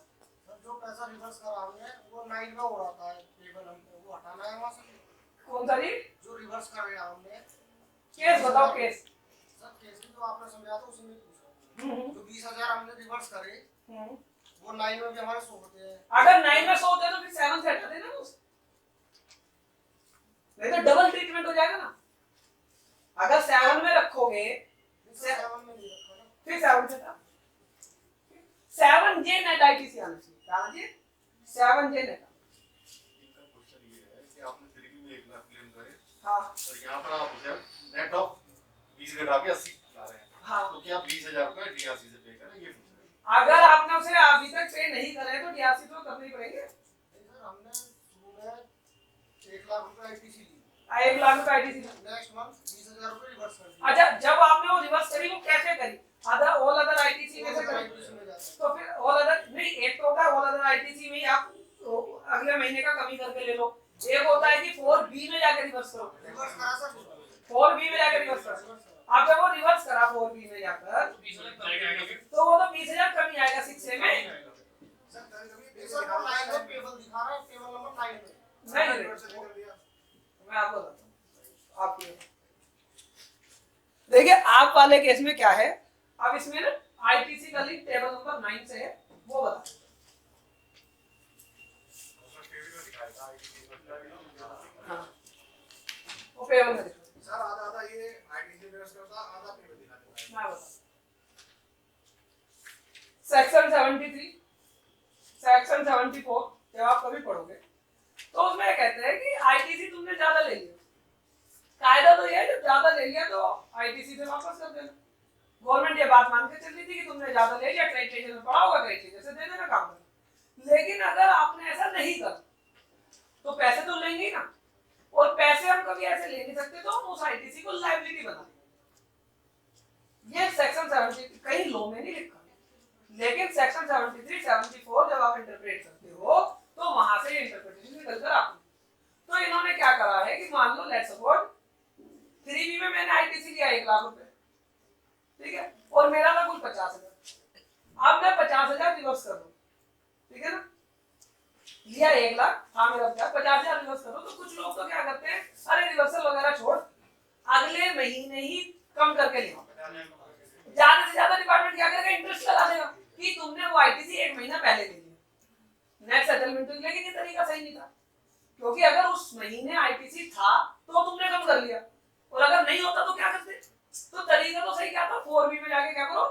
जो पैसा रिवर्स करा हमने वो 9 में हो रहा था टेबल, हमको वो हटाना है वहां से। कौन सा जी? जो रिवर्स कर रहे हैं हमने केस बताओ, केस। सर केस की जो आपने समझाया था उसी में पूछा। जो 20,000 हमने रिवर्स करे वो 9 में भी हमारे 100 होते हैं। अगर 9 में 100 होते हैं तो फिर 7 से हटा देना ना उसे, नहीं तो डबल ट्रीटमेंट हो जाएगा ना। अगर 7 में रखोगे 7 में नहीं रखा ना, फिर 7 से हटा, 7J नेट आईटीसी आना चाहिए, क्या आना चाहिए 7J नेट। इनका क्वेश्चन ये है कि आपने 3B में 1 लाख क्लेम करे हाँ और यहाँ पर आप उसे नेट ऑफ 20 घटा के 80 ला रहे हैं, हाँ, तो क्या 20,000 रुपए डीआरसी से पे करें, ये पूछ रहे हैं। अगर आपने उसे अभी तक पे नहीं करे तो डीआरसी तो करने ही पड़ेंगे। सर हमने शुरू में 1 लाख रुपए आईटीसी ली, 1 लाख रुपए आईटीसी। नेक्स्ट मंथ 20,000 रुपए रिवर्स कर दिए। अच्छा, जब आपने वो रिवर्स करी वो कैसे करी, अदर ऑल अदर आईटीसी में से करी, आईटीसी में जाता तो फिर ऑल अदर नहीं, एक तो होता है ऑल अदर आईटीसी में ही आप अगले महीने का कमी करके ले लो, एक होता है कि 4B में जाकर रिवर्स करो, है। रिवर्स करा सर, 4B में जाकर रिवर्स करो। आप जब वो रिवर्स करा 4B में जाकर तो वो तो 20,000 कमी आएगा 6A में, सर वो लाइन में टेबल दिखा रहा है, टेबल नंबर 9 में नहीं रिवर्स कर दिया। मैं आपको बताता हूं। आपके देखिए आप वाले केस में क्या है, अब इसमें ना आईटीसी का लिंक टेबल नंबर 9 से है, वो बता। हाँ वो पेबल में देखो, सर आधा आधा ये आईटीसी रिवर्स करता, आधा पेपर दिखा देता मैं बता। सेक्शन 73, सेक्शन 74 जब आप कभी पढ़ोगे तो उसमें कहते हैं कि आईटीसी तुमने ज्यादा ले लिया, कायदा तो ये है जब ज्यादा ले लिया तो आईटीसी से वापस कर देना। गवर्नमेंट ये बात मान के चल रही थी कि तुमने ज्यादा ले लिया, क्राइटेरिया में पड़ा होगा, क्राइटेरिया से दे देना काम करना। लेकिन अगर आपने ऐसा नहीं कर तो पैसे तो लेंगे ही ना, और पैसे हम कभी ऐसे ले नहीं सकते तो हम उस आईटीसी को लायबिलिटी बना देंगे। ये सेक्शन 70 कहीं लॉ में नहीं लिखा, लेकिन सेक्शन 73, 74 जब आप इंटरप्रेट करते हो तो वहां से इंटरप्रिटेशन निकल कर आती है। तो इन्होंने क्या करा है कि मान लो लेट्स सपोज 3B में मैंने आईटीसी लिया 1 लाख रुपए, ठीक है, और मेरा था कुल 50,000। अब मैं 50,000 रिवर्स कर दूं, ठीक है ना, लिया 1 लाख, हाँ मेरा 50,000 रिवर्स करो। तो कुछ लोग तो क्या करते हैं, अरे रिवर्सल वगैरह छोड़, अगले महीने ही कम करके ले, ज्यादा से ज्यादा डिपार्टमेंट क्या करेगा, इंटरेस्ट लगा देगा कि तुमने वो आईटीसी 1 महीना पहले ले लिया, नेक्स्ट सेटलमेंट। लेकिन ये तरीका सही नहीं था, क्योंकि अगर उस महीने आईटीसी था तो तुमने कम कर लिया, और अगर नहीं होता तो क्या करते, तो तरीका तो सही क्या था, 4B में जाके क्या करो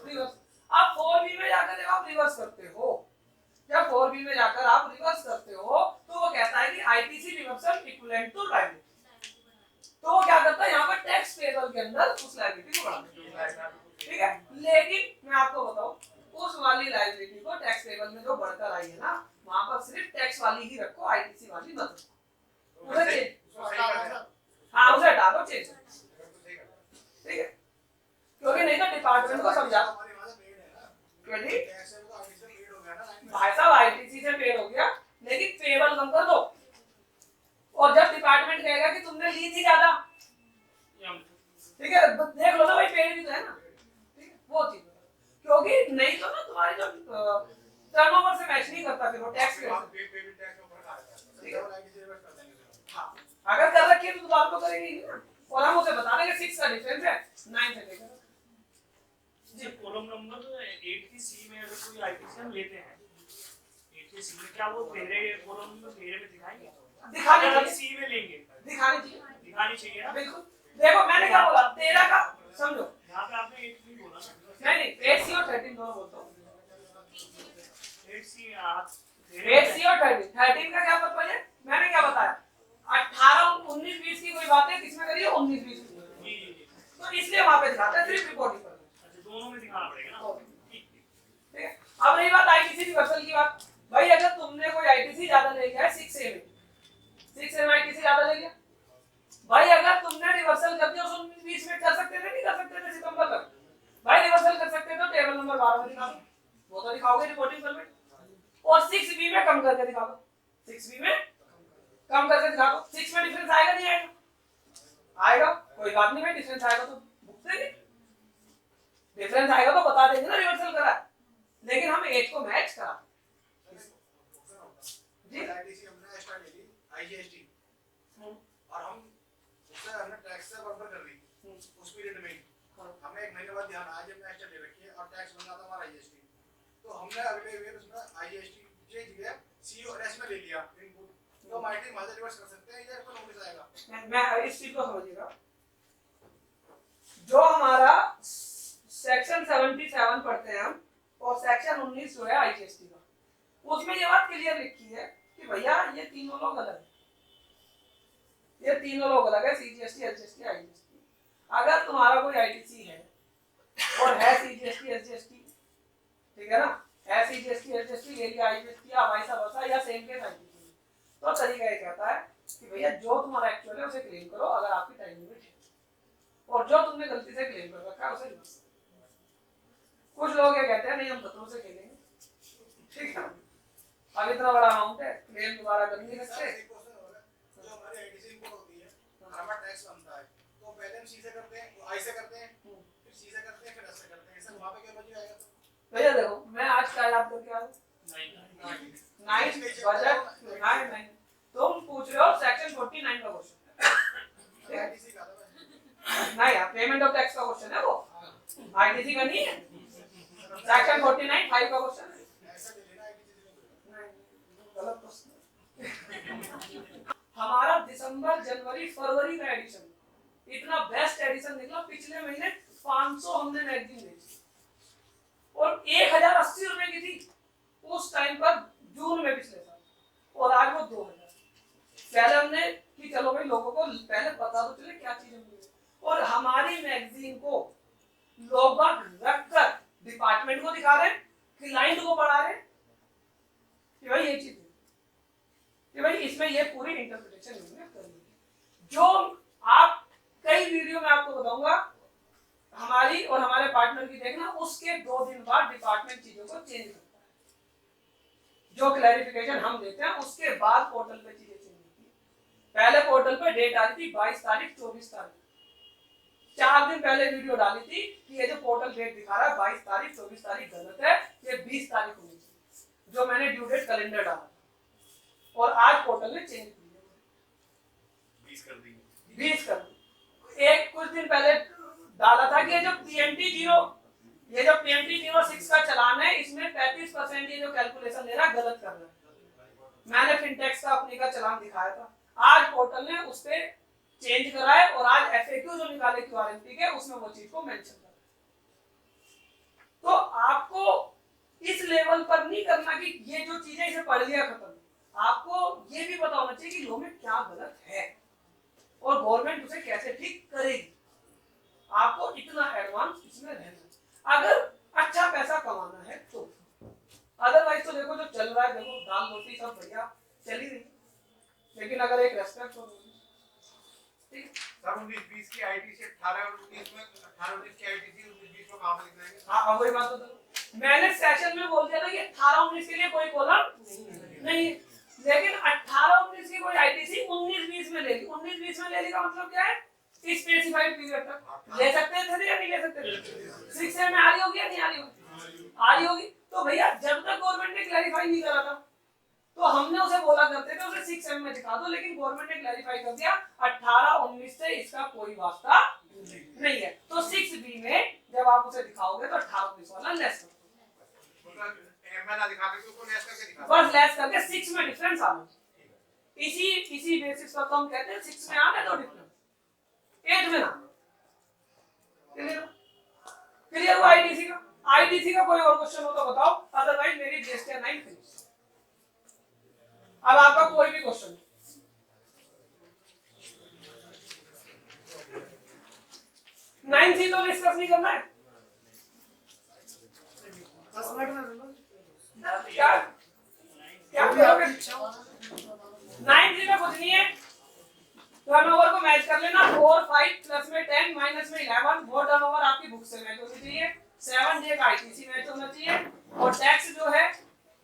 रिवर्स। अब 4B में जाकर जब आप रिवर्स करते हो, जब 4B में जाकर आप रिवर्स करते हो तो वो कहता है कि ITC reversal equivalent to liability. तो वो क्या करता है, यहाँ पर टैक्स पेबल के अंदर उस लायबिलिटी को बढ़ा देता है, ठीक है। लेकिन मैं आपको बताऊं, उस वाली लायबिलिटी को टैक्स पेबल में जो बढ़कर आई है ना, वहां पर सिर्फ टैक्स वाली ही रखो, आईटीसी वाली मत रखो, उसे चेंज, हाँ उसे हटा दो, चेंज, ठीक है, क्योंकि नहीं तो डिपार्टमेंट को समझा भाई साहब आईटीसी से पेड हो गया, लेकिन पेबल कम कर दो, और जब डिपार्टमेंट कहेगा कि तुमने ली थी ज्यादा, ठीक है, देख लो ना भाई पेड भी तो है ना, ठीक है, वो चीज, क्योंकि नहीं तो ना तुम्हारी जो टर्नओवर से मैच नहीं करता फिर वो टैक्स ठीक है? डबल आईटीसी रिवर्स कर देंगे फिर। हाँ, अगर कर रखी है तो दोबारा तो करेंगे ही ना, और हम उसे बता देंगे 6 का डिफरेंस है 9 से लेकर जी। कॉलम नंबर 8 की सी में अगर कोई आईटीसी हम लेते हैं 8 की सी में, क्या वो तेरे कॉलम नंबर 13 में दिखाएंगे? दिखाने अगर हम चाहिए, सी में लेंगे दिखानी चाहिए, दिखानी चाहिए ना। बिल्कुल। देखो मैंने क्या बोला, 13 का समझो, यहाँ पे आपने 8 नहीं बोला ना। नहीं 8C और 13 दोनों बोलता हूँ। 8C 8C और 13 का क्या मतलब है? मैंने क्या बताया, 18 19 20 की कोई बात है, किसमें करिए 19 20 की, जी। तो इसलिए वहां पे दिखाते हैं सिर्फ रिपोर्टिंग पर। अच्छा, दोनों में दिखाना पड़ेगा ना। ठीक। ठीक है, अब रही बात आईटीसी रिवर्सल की बात, भाई अगर तुमने कोई आईटीसी ज्यादा ले लिया है 6A में, 6A में आईटीसी ज्यादा ले लिया, भाई अगर तुमने रिवर्सल कर दिया 19 में कर सकते थे, नहीं कर सकते थे सितंबर तक, भाई रिवर्सल कर सकते तो टेबल नंबर 12 में दिखा दो, वो तो दिखाओगे रिपोर्टिंग पर में, और 6B में कम करके दिखा दो, 6B में कम करके दिखा दो, 6 में डिफरेंस आएगा नहीं आएगा? आएगा, कोई बात नहीं भाई, डिफरेंस आएगा तो भुगत देंगे, डिफरेंस आएगा तो बता देंगे ना रिवर्सल करा, लेकिन हम 8 को मैच करा जी। आईटीसी हमने एक्स्ट्रा ले ली आईजीएसटी, और हम उससे हमने टैक्स से बराबर कर दी उस पीरियड में ही। हमें एक महीने बाद ध्यान आया जब मैं एक्स्ट्रा ले रखी है और टैक्स बन जाता हमारा आईजीएसटी, तो हमने अगले ईयर उसमें आईजीएसटी चेंज किया, सी और एस में ले लिया इनपुट, तो हम आईटी माइनस रिवर्स कर सकते हैं या फिर नोटिस आएगा। मैं इस चीज को समझिएगा, जो हमारा सेक्शन 77 पढ़ते हैं हम, और सेक्शन 19 जो है आईजीएसटी का, उसमें ये बात क्लियर लिखी है कि भैया ये तीनों लोग अलग हैं, ये तीनों लोग अलग है, सीजीएसटी एसजीएसटी आईजीएसटी। अगर तुम्हारा कोई आईटीसी है और है सीजीएसटी एसजीएसटी, ठीक है ना, है सीजीएसटी एसजीएसटी ले लिया आईजीएसटी या वाइस वर्सा या सेम केस आईटीसी, तो तरीका ये कहता है कि भैया जो तुम्हारा एक्चुअल है उसे क्लेम करो अगर आपकी टाइम लिमिट है, और जो तुमने गलती से क्लेम कर रखा है उसे रिवर्स। कुछ लोग ये कहते हैं नहीं हम खतरों से खेलेंगे, ठीक है, अब इतना बड़ा अमाउंट है क्लेम दोबारा कर नहीं सकते। जो हमारी आईटीसी इनपुट होती है, हमारा टैक्स बनता है, तो पहले हम सी से करते हैं, आई से करते हैं, फिर सी से करते हैं, फिर एस से करते हैं, सर वहां पे क्या बच जाएगा? तो भैया देखो मैं आज क्या याद करके आया, नाइन बजट नहीं, तुम पूछ रहे हो सेक्शन 49 का क्वेश्चन, आईटीसी का था नहीं यार पेमेंट ऑफ टैक्स का क्वेश्चन है वो, आईटीसी का नहीं है, सेक्शन 49 5 का क्वेश्चन है। ऐसा ले लेना आईटीसी से। नहीं गलत प्रश्न। हमारा दिसंबर जनवरी फरवरी का एडिशन इतना बेस्ट एडिशन निकला, पिछले महीने 500 हमने मैगजीन बेची और 1080 रुपए की थी उस टाइम पर जून में पिछले साल, और आज वो 2000। पहले हमने कि चलो भाई लोगों को पहले पता तो चले क्या चीज है, और हमारी मैगजीन को लोग रखकर डिपार्टमेंट को दिखा रहे, क्लाइंट को पढ़ा रहे कि भाई ये चीज है, कि भाई इसमें ये पूरी इंटरप्रिटेशन हमने कर ली, जो आप कई वीडियो में आपको बताऊंगा हमारी और हमारे पार्टनर की देखना, उसके 2 दिन बाद डिपार्टमेंट चीजों को चेंज करता है, जो क्लैरिफिकेशन हम देते हैं उसके बाद पोर्टल पे चीजें चेंज होती है। पहले पोर्टल पे डेट आ रही थी 22 तारीख 24 तारीख, 4 दिन पहले वीडियो डाली थी कि ये जो पोर्टल डेट दिखा रहा है 22 तारीख 24 तारीख गलत है, ये 20 तारीख होनी चाहिए, जो मैंने ड्यू डेट कैलेंडर डाला था, और आज पोर्टल ने चेंज कर दिया 20 कर दी 20 कर दिया। एक कुछ दिन पहले डाला था कि ये जो PMT 06 का चलान है इसमें 35% ये जो कैलकुलेशन ले रहा है गलत कर रहा है। मैंने फिनटेक्स का अपनी का चलान दिखाया था, आज पोर्टल ने उस पे चेंज करा है, और आज FAQ जो निकाले QRMP के उसमें वो चीज को मेंशन करा। तो आपको इस लेवल पर नहीं करना कि ये जो चीजें इसे पढ़ लिया खत्म, आपको ये भी पता होना चाहिए कि लॉ में क्या गलत है और गवर्नमेंट उसे कैसे ठीक करेगी। आपको इतना एडवांस इसमें रहना, अगर अच्छा पैसा कमाना है तो, अदरवाइज तो देखो जो चल रहा है, देखो दाल रोटी सब बढ़िया चली रही, लेकिन अगर एक रेस्पेक्ट हो ठीक सर 19-20 की आईटीसी 18-19 में 18-19 की आईटीसी 19-20 में कहां पे लिख देंगे? हाँ वही बात तो मैंने सेशन में बोल दिया था कि 18-19 के लिए कोई कॉलम नहीं, लेकिन 18-19 की कोई आईटीसी 19-20 में ले ली, 19-20 में ले ली का मतलब क्या है, स्पेसिफाइड पीरियड तक ले सकते थे या नहीं ले सकते थे। 6A में आ रही होगी या नहीं आ रही होगी, आ रही होगी। तो भैया जब तक गवर्नमेंट ने क्लैरिफाई नहीं करा था तो हमने उसे बोला करते थे उसे 6M में दिखा दो, लेकिन गवर्नमेंट ने क्लैरिफाई कर दिया 18-19 से इसका कोई वास्ता नहीं है। तो 6B में जब आप उसे दिखाओगे तो 18-19 वाला लेस कर दो, मतलब एम ना दिखा के उसको लेस करके दिखा बस लेस करके 6 में डिफरेंस आ गया। इसी बेसिस पर तो हम कहते हैं 6 में आने दो डिफरेंस, 8 में ना। क्लियर हुआ आईटीसी का? आईटीसी का कोई और क्वेश्चन हो तो बताओ, अदरवाइज मेरी जीएसटी 9 फिनिश। अब आपका कोई भी क्वेश्चन 9C तो डिस्कस नहीं करना है 10 मिनट में बोलो। क्या क्या करोगे? 9C में कुछ नहीं है, टर्नओवर को मैच कर लेना। 4 5 प्लस में 10 माइनस में 11, वो टर्नओवर आपकी बुक से मैच होनी चाहिए। 7J का आईटीसी मैच होना चाहिए, और टैक्स जो है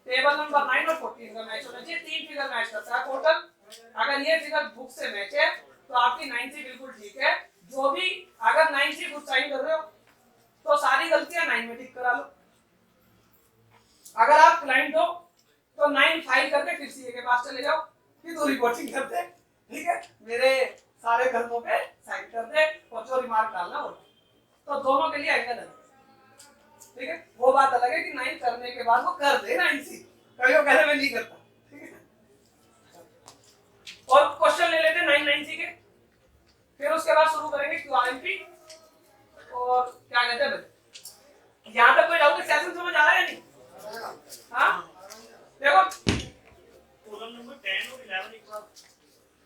टेबल नंबर 9 और 14 का मैच होना चाहिए। 3 फिगर मैच करता है टोटल। अगर ये फिगर बुक से मैच है तो आपकी 9C बिल्कुल ठीक है। जो भी अगर 9C कुछ साइन कर रहे हो तो सारी गलतियां 9 में ठीक करा लो। अगर आप क्लाइंट हो तो 9 फाइल करके फिर सीए के पास चले जाओ कि तू रिपोर्टिंग करते, ठीक है, मेरे सारे घरों पे साइन कर दे और जो रिमार्क डालना हो। तो दोनों के लिए एंगल है, ठीक है। वो बात अलग है कि 9 करने के बाद वो कर दे 9C, कभी वो कहते मैं नहीं करता, ठीक है। और क्वेश्चन ले लेते 9 के, फिर उसके बाद शुरू करेंगे QRMP और क्या कहते हैं बजट। यहाँ तक कोई डाउट है? सेशन समझ आ रहा है या नहीं? हाँ देखो कॉलम नंबर 10 और 11 एक बार।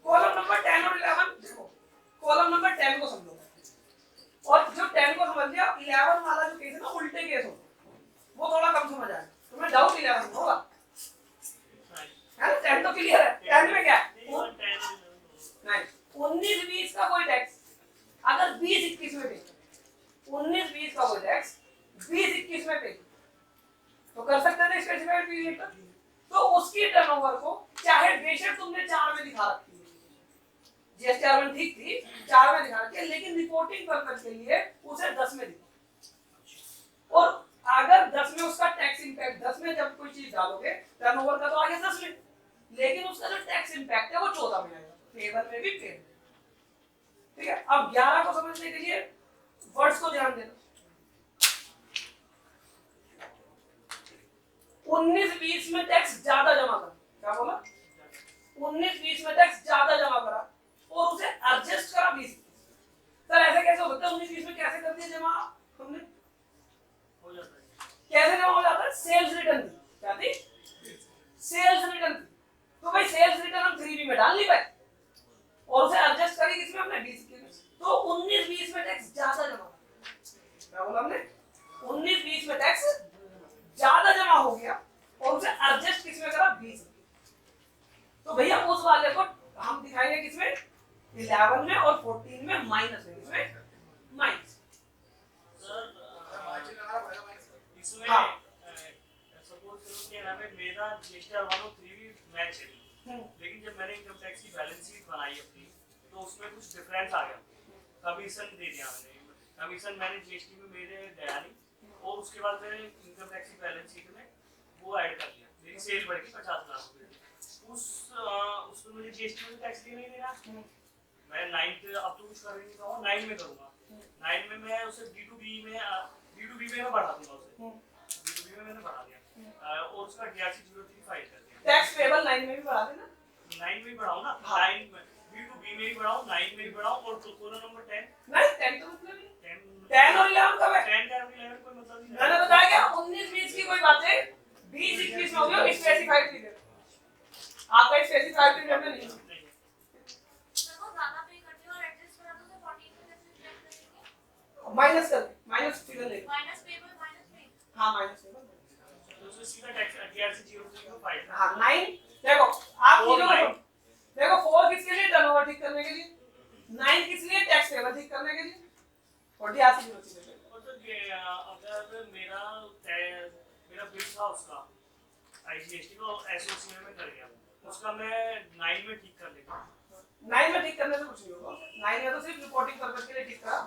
कॉलम नंबर 10 और 11 देखो, कॉलम नंबर 10 को समझो, और जो 10 को समझ लिया 11 वाला जो केस है ना उल्टे केस हो, वो थोड़ा कम समझ आएगा। तुम्हें डाउट 11 में होगा, है ना? 10 तो क्लियर है। 10 में क्या है? नहीं, 19-20 का कोई टैक्स अगर 20-21 में पे, 19-20 का कोई टैक्स 20-21 में पे तो कर सकते थे स्पेसिफाइड पीरियड तक। तो उसकी टर्नओवर को चाहे बेशक तुमने 4 में दिखा रखी है, जीएसटी आर1 ठीक थी 4 में दिखा रखी है, लेकिन रिपोर्टिंग पर्पस के लिए उसे 10 में दिखा। और अगर 10 में उसका टैक्स इंपैक्ट, 10 में जब कोई चीज डालोगे टर्नओवर का तो आ गया 10 में, लेकिन उसका जो टैक्स इंपैक्ट है वो 14 में आएगा, पेबल में भी पेबल, ठीक है। अब 11 को समझने के लिए वर्ड्स को ध्यान देना। 19-20 में टैक्स ज्यादा जमा करा, क्या बोला? 19-20 में टैक्स ज्यादा जमा करा और उसे एडजस्ट करा 20। सर ऐसे कैसे हो सकता है? 19-20 में कैसे कर दिया जमा हमने? हो जाता है। कैसे जमा हो जाता है? सेल्स रिटर्न थी, क्या थी? सेल्स रिटर्न थी। तो भाई सेल्स रिटर्न हम 3B में डाल नहीं पाए और उसे एडजस्ट करी किसमें? हमने 20 में। तो 19-20 में टैक्स ज्यादा जमा, क्या बोला हमने? 19-20 में टैक्स ज्यादा जमा हो गया और उसे एडजस्ट किसमें करा? 20। तो भैया उस वाले को हम दिखाएंगे किसमें? 11 में, और 14 में माइनस में, किसमें? माइनस। इसमें हाँ। सपोज करो कि हमें मेरा जीएसटी आर1 3B मैच है, लेकिन जब मैंने इनकम टैक्स की बैलेंस शीट बनाई अपनी तो उसमें कुछ डिफरेंस आ गया। कमीशन दे दिया मैंने, कमीशन मैंने जीएसटी में मेरे गया नहीं, और उसके बाद मैंने इनकम टैक्स की बैलेंस शीट में वो ऐड कर दिया। मेरी सेल बढ़ गई 50 लाख रुपए, उसमें मुझे जीएसटी में टैक्स नहीं देना। मैं 9 अब तो कुछ कर नहीं पाऊंगा, 9 में करूंगा। 9 में मैं उसे D2B में मैं बढ़ा दूंगा उसे, D2B में मैंने बढ़ा दिया और उसका DRC 03 फाइल कर दिया। टैक्स पेबल 9 में भी बढ़ा देना, 9 में भी बढ़ाऊं ना, हाँ। 9 में B2B में भी बढ़ाऊं, 9 में भी बढ़ाऊं, और कॉलम नंबर 10 नहीं 10 तो मतलब नहीं, 10 10 और 11 कब है? 10 का 11 कोई मतलब नहीं। मैंने बताया क्या 19-20 की कोई बात है, 20-21 में हो गया स्पेसिफाइड पीरियड। आपका स्पेसिफाइड पीरियड में नहीं, माइनस कर माइनस फिगर ले, हाँ माइनस फिगर, तो सीधा टैक्स DRC 03 को फाइल। हाँ 9 देखो आप Four तीनों nine। देखो 4 किसके लिए? टर्नओवर ठीक करने के लिए। 9 किस लिए? टैक्स पेबल ठीक करने के लिए, और DRC 03 और तो अगर मेरा बिल था उसका IGST को एसोसिएशन में कर गया, उसका मैं 9 में ठीक कर लेता। 9 में ठीक करने से कुछ नहीं होगा, 9 में तो सिर्फ रिपोर्टिंग पर्पस के लिए ठीक करा।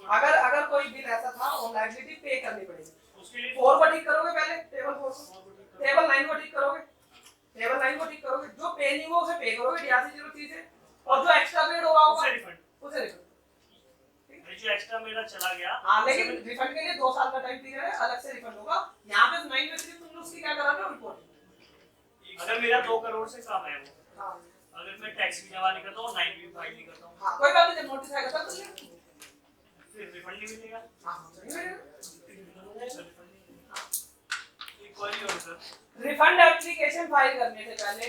अगर कोई बिल ऐसा था और लायबिलिटी पे करनी पड़ेगी, उसके लिए 4 को ठीक करोगे पहले, टेबल 4 को, टेबल 9 को ठीक करोगे, केवल लाइन को ठीक करोगे, जो पे नहीं हुआ उसे पे करोगे DRC 03 से, और जो एक्स्ट्रा पेड होगा उसे रिफंड, उसे रिफंड। जो एक्स्ट्रा मेरा चला गया हाँ, लेकिन रिफंड के लिए 2 साल का टाइम पीरियड है, अलग से रिफंड होगा। यहाँ पे 9 में सिर्फ तुमने उसकी क्या करा रहे हो, रिपोर्ट। अगर मेरा 2 करोड़ से कम है वो, हाँ अगर मैं टैक्स भी जमा नहीं करता हूँ, 9 भी फाइल नहीं करता हूँ, हाँ, कोई बात नहीं, जब नोटिस आएगा तब कर लेंगे। फिर रिफंड नहीं मिलेगा। हाँ, नहीं मिलेगा। एक क्वेरी और सर, रिफंड एप्लीकेशन फाइल करने से पहले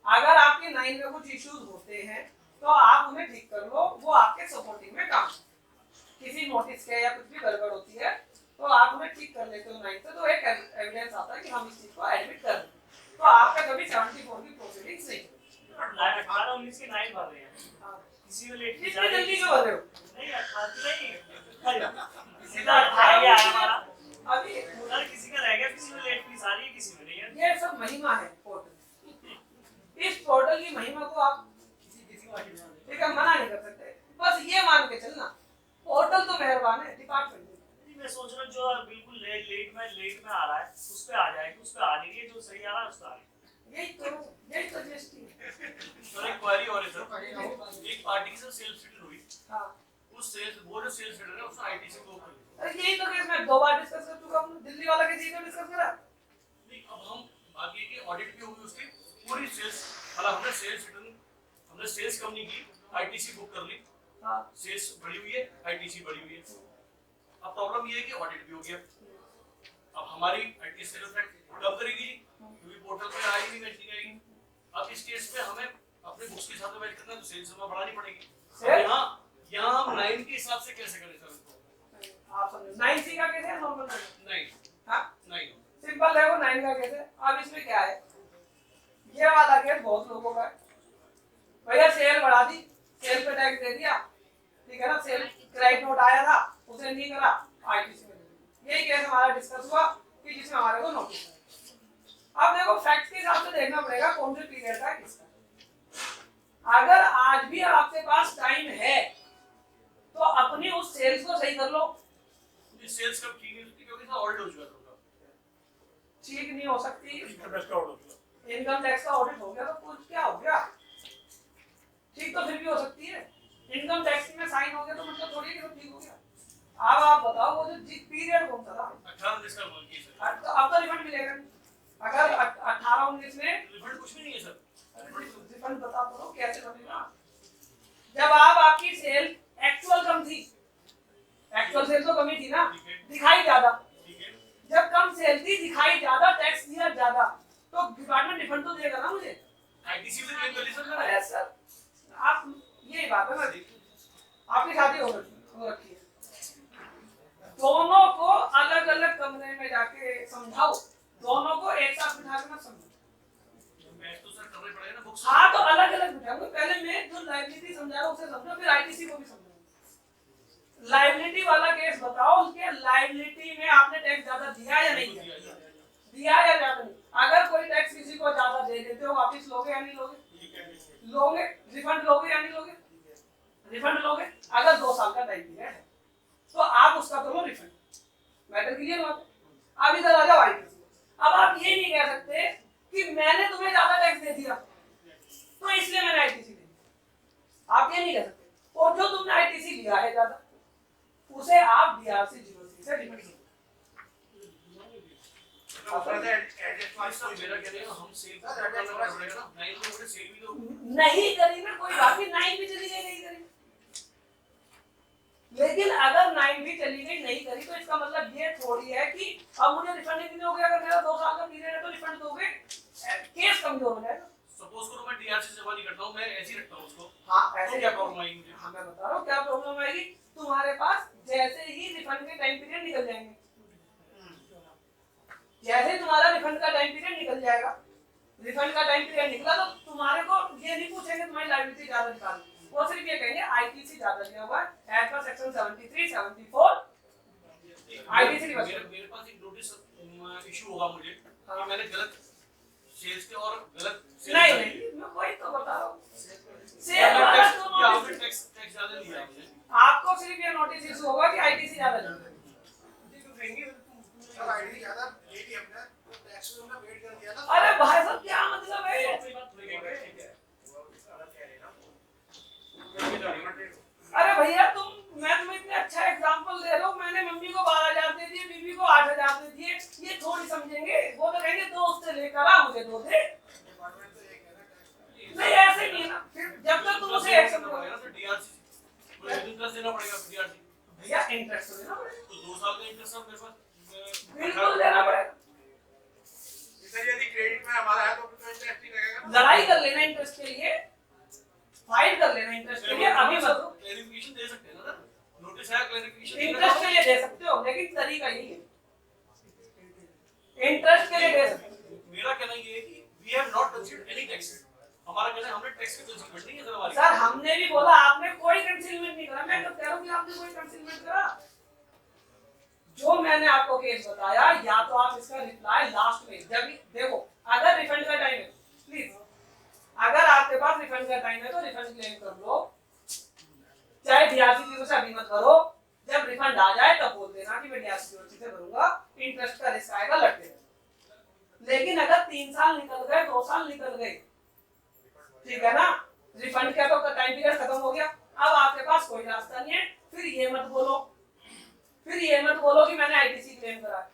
अगर आपके 9 में कुछ इश्यूज होते हैं तो आप उन्हें ठीक कर लो, वो आपके सपोर्टिंग में काम। किसी नोटिस के या कुछ भी गड़बड़ होती है तो आप उन्हें ठीक कर लेते हो 9 से, तो एक एविडेंस आता है कि हम इस चीज को एडमिट कर रहे हैं, तो आपका कभी 74 की प्रोसीडिंग्स नहीं। 18-19 के 9 भर रहे हैं, हाँ, किसी में लेट इतनी जल्दी क्यों कर रहे हो? नहीं 18 नहीं, सीधा 18 आया हमारा, अभी अगर किसी का रह गया, किसी में लेट फीस आ रही है, किसी में नहीं है। ये सब महिमा है पोर्टल। इस पोर्टल की महिमा को आप ठीक है मना नहीं कर सकते, बस ये मान के चलना पोर्टल तो मेहरबान है, डिपार्टमेंट नहीं, मैं सोच रहा हूँ जो बिल्कुल लेट में आ रहा है उस पे आ जाएगी, उस पे आ नहीं है, जो सही आ रहा है उस पे आ रही है। यही तो जीएसटी है। सर एक क्वेरी और है सर, एक पार्टी की सर सेल्फ सेटल हुई, हाँ, उस सेल्स वो जो सेल्स सेटल है उसने आईटीसी को कर लिया। अरे यही तो केस मैं 2 बार डिस्कस कर चुका हूँ, दिल्ली वाला केस यही तो डिस्कस करा। नहीं, अब हम बात ये कि ऑडिट भी होगी उसकी पूरी सेल्स, मतलब हमने सेल्स सेटल, हमने सेल्स कम नहीं की, आईटीसी बुक कर ली, हाँ, सेल्स बढ़ी हुई है, आईटीसी बढ़ी हुई है। अब प्रॉब्लम ये है कि ऑडिट भी हो गया, अब हमारी आईटीसी सेल्स फैक्ट कब करेगी जी, क्योंकि पोर्टल पे आएगी नहीं, मैच नहीं आएगी। अब इस केस में हमें अपने बुक्स के साथ मैच करना है, तो सेल्स हमें बढ़ानी पड़ेगी। यहाँ हम 9 के हिसाब से कैसे करें सर इसको? आप समझो 9C का केस है, नॉर्मल नहीं हाँ, नहीं, सिंपल है वो 9 का केस है। अब इसमें क्या है, ये वाला केस बहुत लोगों का है, भैया सेल बढ़ा दी, सेल पे टैक्स दे दिया, ठीक है ना, सेल क्रेडिट नोट आया था उसे नहीं करा, आईटीसी में दे दिया। यही केस हमारा डिस्कस हुआ कि जिसमें हमारे को नोटिस। अब देखो फैक्ट्स के हिसाब से देखना पड़ेगा कौन से पीरियड का है किसका। अगर आज भी आपके पास टाइम है तो अपनी उस सेल्स को सही कर लो। सेल्स कब ठीक नहीं होती क्योंकि सर ऑडिट हो चुका था, ठीक नहीं हो सकती, इनकम टैक्स का ऑडिट हो चुका, इनकम टैक्स का ऑडिट हो गया तो कुछ क्या हो गया, ठीक तो फिर भी हो सकती है। इनकम टैक्स में साइन हो गया तो मतलब थोड़ी कि ठीक हो गया। अब आप बताओ वो जो पीरियड कौन सा था, 18-19 का बोल की सर, अब तो रिफंड मिलेगा। अगर 18-19 में रिफंड कुछ भी नहीं है सर, रिफंड बता दो कैसे बनेगा। जब आपकी सेल एक्चुअल कम थी, एक्चुअल सेल तो कमी थी ना, दिखाई ज्यादा, ठीक है, जब कम सेल थी दिखाई ज्यादा, टैक्स दिया ज्यादा, तो डिपार्टमेंट रिफंड तो देगा ना मुझे। आईटीसी से क्लेम कर ली सर अरे सर आप ये बात है ना, आपकी शादी हो रखी है, दोनों को अलग अलग कमरे में जाके समझाओ, दोनों को एक साथ बिठा के ना समझो। मैच तो सर करना पड़ेगा ना बुक्स। हाँ तो अलग अलग बिठाऊंगा, पहले मैं जो लायबिलिटी समझा रहा हूँ उसे समझो, फिर आईटीसी को भी समझो। लायबिलिटी वाला केस बताओ, उसके लायबिलिटी में आपने टैक्स ज्यादा दिया या नहीं दिया, दिया या ज्यादा नहीं। अगर कोई टैक्स किसी को ज्यादा दे देते हो वापस लोगे या नहीं लोगे, लोगे, रिफंड लोगे या नहीं लोगे, रिफंड लोगे। अगर 2 साल का टाइम पीरियड है तो आप उसका करो रिफंड, मैटर क्लियर हुआ। अब इधर आ जाओ आईटीसी। अब आप ये नहीं कह सकते कि मैंने तुम्हें ज्यादा टैक्स दे दिया तो इसलिए मैंने आईटीसी दी, आप ये नहीं कह सकते। और जो तुमने आईटीसी लिया है ज्यादा उसे आप DRC 03 से रिफंड करो। मेरा कहना है हम सेल करना पड़ेगा ना, 9 में मुझे सेल भी दो, नहीं करी ना कोई बात नहीं, 9 भी चली गई नहीं करी, लेकिन अगर 9 भी चली गई नहीं करी तो इसका मतलब ये थोड़ी है कि अब मुझे रिफंड नहीं दोगे। अगर मेरा 2 साल का पीरियड है तो रिफंड दोगे, केस कमजोर हो जाएगा। सपोज करो मैं डीआरसी जमा नहीं करता हूं, मैं ऐसे ही रखता हूं उसको, हाँ तो ऐसे क्या प्रॉब्लम आएगी मुझे? हाँ मैं बता रहा हूँ क्या प्रॉब्लम आएगी। तुम्हारे पास जैसे ही रिफंड के टाइम पीरियड निकल जाएंगे, जैसे तुम्हारा रिफंड का टाइम पीरियड निकल जाएगा, रिफंड का टाइम पीरियड निकला तो तुम्हारे को ये नहीं पूछेंगे तुम्हारी लायबिलिटी ज्यादा निकाल, वो सिर्फ ये कहेंगे आईटीसी ज्यादा दिया हुआ है एज पर सेक्शन 73 74 आईटीसी की वजह। मेरे पास एक नोटिस इशू होगा मुझे कि मैंने गलत सेल्स के और गलत नहीं मैं वही तो बता रहा हूँ, सेल वाला तो नोटिस टैक्स ज्यादा लिया आपने, आपको सिर्फ ये नोटिस इशू होगा कि आईटीसी ज्यादा दिया। सर आईडी ज्यादा लेट ही हमने टैक्स में हमने वेट कर दिया था। अरे भाई साहब क्या मतलब हफ्ते 2 दिन नहीं, ऐसे नहीं है ना। फिर जब तक तुम उसे एक्शन करोगे ना तो डीआरसी मुझे इंटरेस्ट देना पड़ेगा डीआरसी। भैया इंटरेस्ट तो देना पड़ेगा, तो 2 साल का इंटरेस्ट मेरे पास बिल्कुल देना पड़ेगा। सर यदि क्रेडिट में हमारा है तो फिर इंटरेस्ट ही लगेगा। लड़ाई कर लेना इंटरेस्ट के लिए, फाइट कर लेना इंटरेस्ट के लिए, अभी मत दो। क्लैरिफिकेशन दे सकते हैं ना, नोटिस है क्लैरिफिकेशन इंटरेस्ट के लिए दे सकते हो, लेकिन तरीका यही है, इंटरेस्ट के लिए दे सकते हो। मेरा कहना ये है कि we have not considered any tax. हमारा कहना है हमने टैक्स की कंसीडरेशन नहीं है सर हमारी। सर हमने भी बोला, आपने कोई कंसीलमेंट नहीं करा। मैं तो कह रहा हूं कि आपने कोई कंसीलमेंट करा। जो मैंने आपको केस बताया, या तो आप इसका रिप्लाई लास्ट में जब देखो, अगर रिफंड का टाइम है प्लीज, अगर आपके पास रिफंड का टाइम है तो रिफंड क्लेम कर लो, चाहे डीआरसी की वजह से अभी मत करो। जब रिफंड आ जाए तब बोल देना कि मैं डीआरसी की वजह से भरूंगा, इंटरेस्ट का रिस्क आएगा, लटके। लेकिन अगर 3 साल निकल गए, 2 साल निकल गए, ठीक है ना, रिफंड का तो टाइम पीरियड खत्म हो गया, अब आपके पास कोई रास्ता नहीं है। फिर ये मत बोलो कि मैंने आईटीसी क्लेम करा है।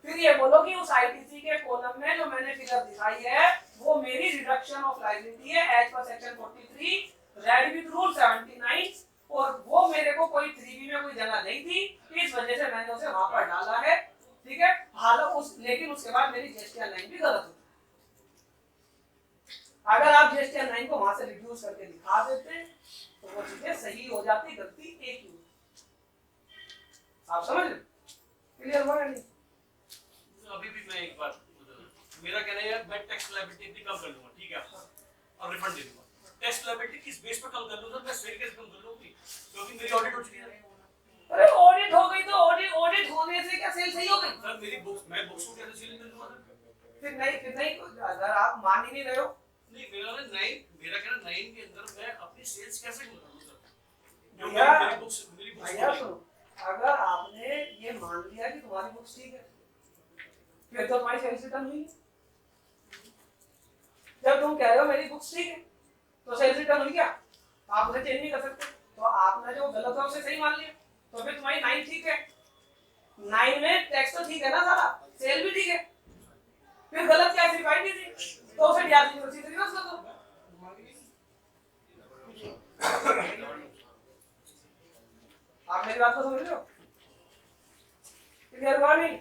फिर ये बोलो कि उस आईटीसी के कॉलम में जो मैंने फिगर दिखाई है वो मेरी रिडक्शन ऑफ लायबिलिटी है as per section 43 read with rule 79, और वो मेरे को कोई 3B में कोई जगह नहीं थी, इस वजह से मैंने उसे वहां पर डाला है। ठीक है, हालांकि लेकिन उसके बाद मेरी जीएसटी लाइन भी गलत होती। अगर आप जीएसटी लाइन को वहां से रिड्यूस करके दिखा देते तो वो चीजें सही हो जाती, गलती एक ही। आप समझ रहे? क्लियर हुआ नहीं? अभी भी मैं एक बात मेरा कहना है यार, मैं टैक्स लायबिलिटी इतनी कम कर लूंगा, ठीक है, और रिफंड दे दूंगा। टैक्स लायबिलिटी किस बेस पर कम कर लूंगा? मैं सेल कैसे कम कर लूंगी? क्योंकि मेरी ऑडिट हो चुकी है। अरे ऑडिट हो गई तो ऑडिट होने से क्या सेल सही हो गई? सर मेरी बुक्स, मैं बुक्स को कैसे सेल कर दूंगा सर? फिर नहीं अगर आप मान ही नहीं रहे हो, नहीं मेरा कहना 9 के अंदर मैं अपनी सेल्स कैसे करूं सर? जो भैया, मेरी बुक्स भैया सुनो, अगर आपने ये मान लिया कि तुम्हारी बुक्स ठीक है, फिर तो तुम्हारी सेल्स रिटर्न हुई। जब तुम कह रहे हो मेरी बुक्स ठीक है तो सेल्स रिटर्न हुई क्या? आप उसे चेंज नहीं कर सकते। तो आपने जो गलत है उसे सही मान लिया, तो फिर तुम्हारी 9 ठीक है। 9 में टैक्स तो ठीक है ना सारा, सेल भी ठीक है, फिर गलत क्या सिर्फ नहीं थी, तो उसे डीआरसी की रसीद रिवर्स कर दो। आप मेरी बात को समझ रहे हो? क्लियर हुआ नहीं?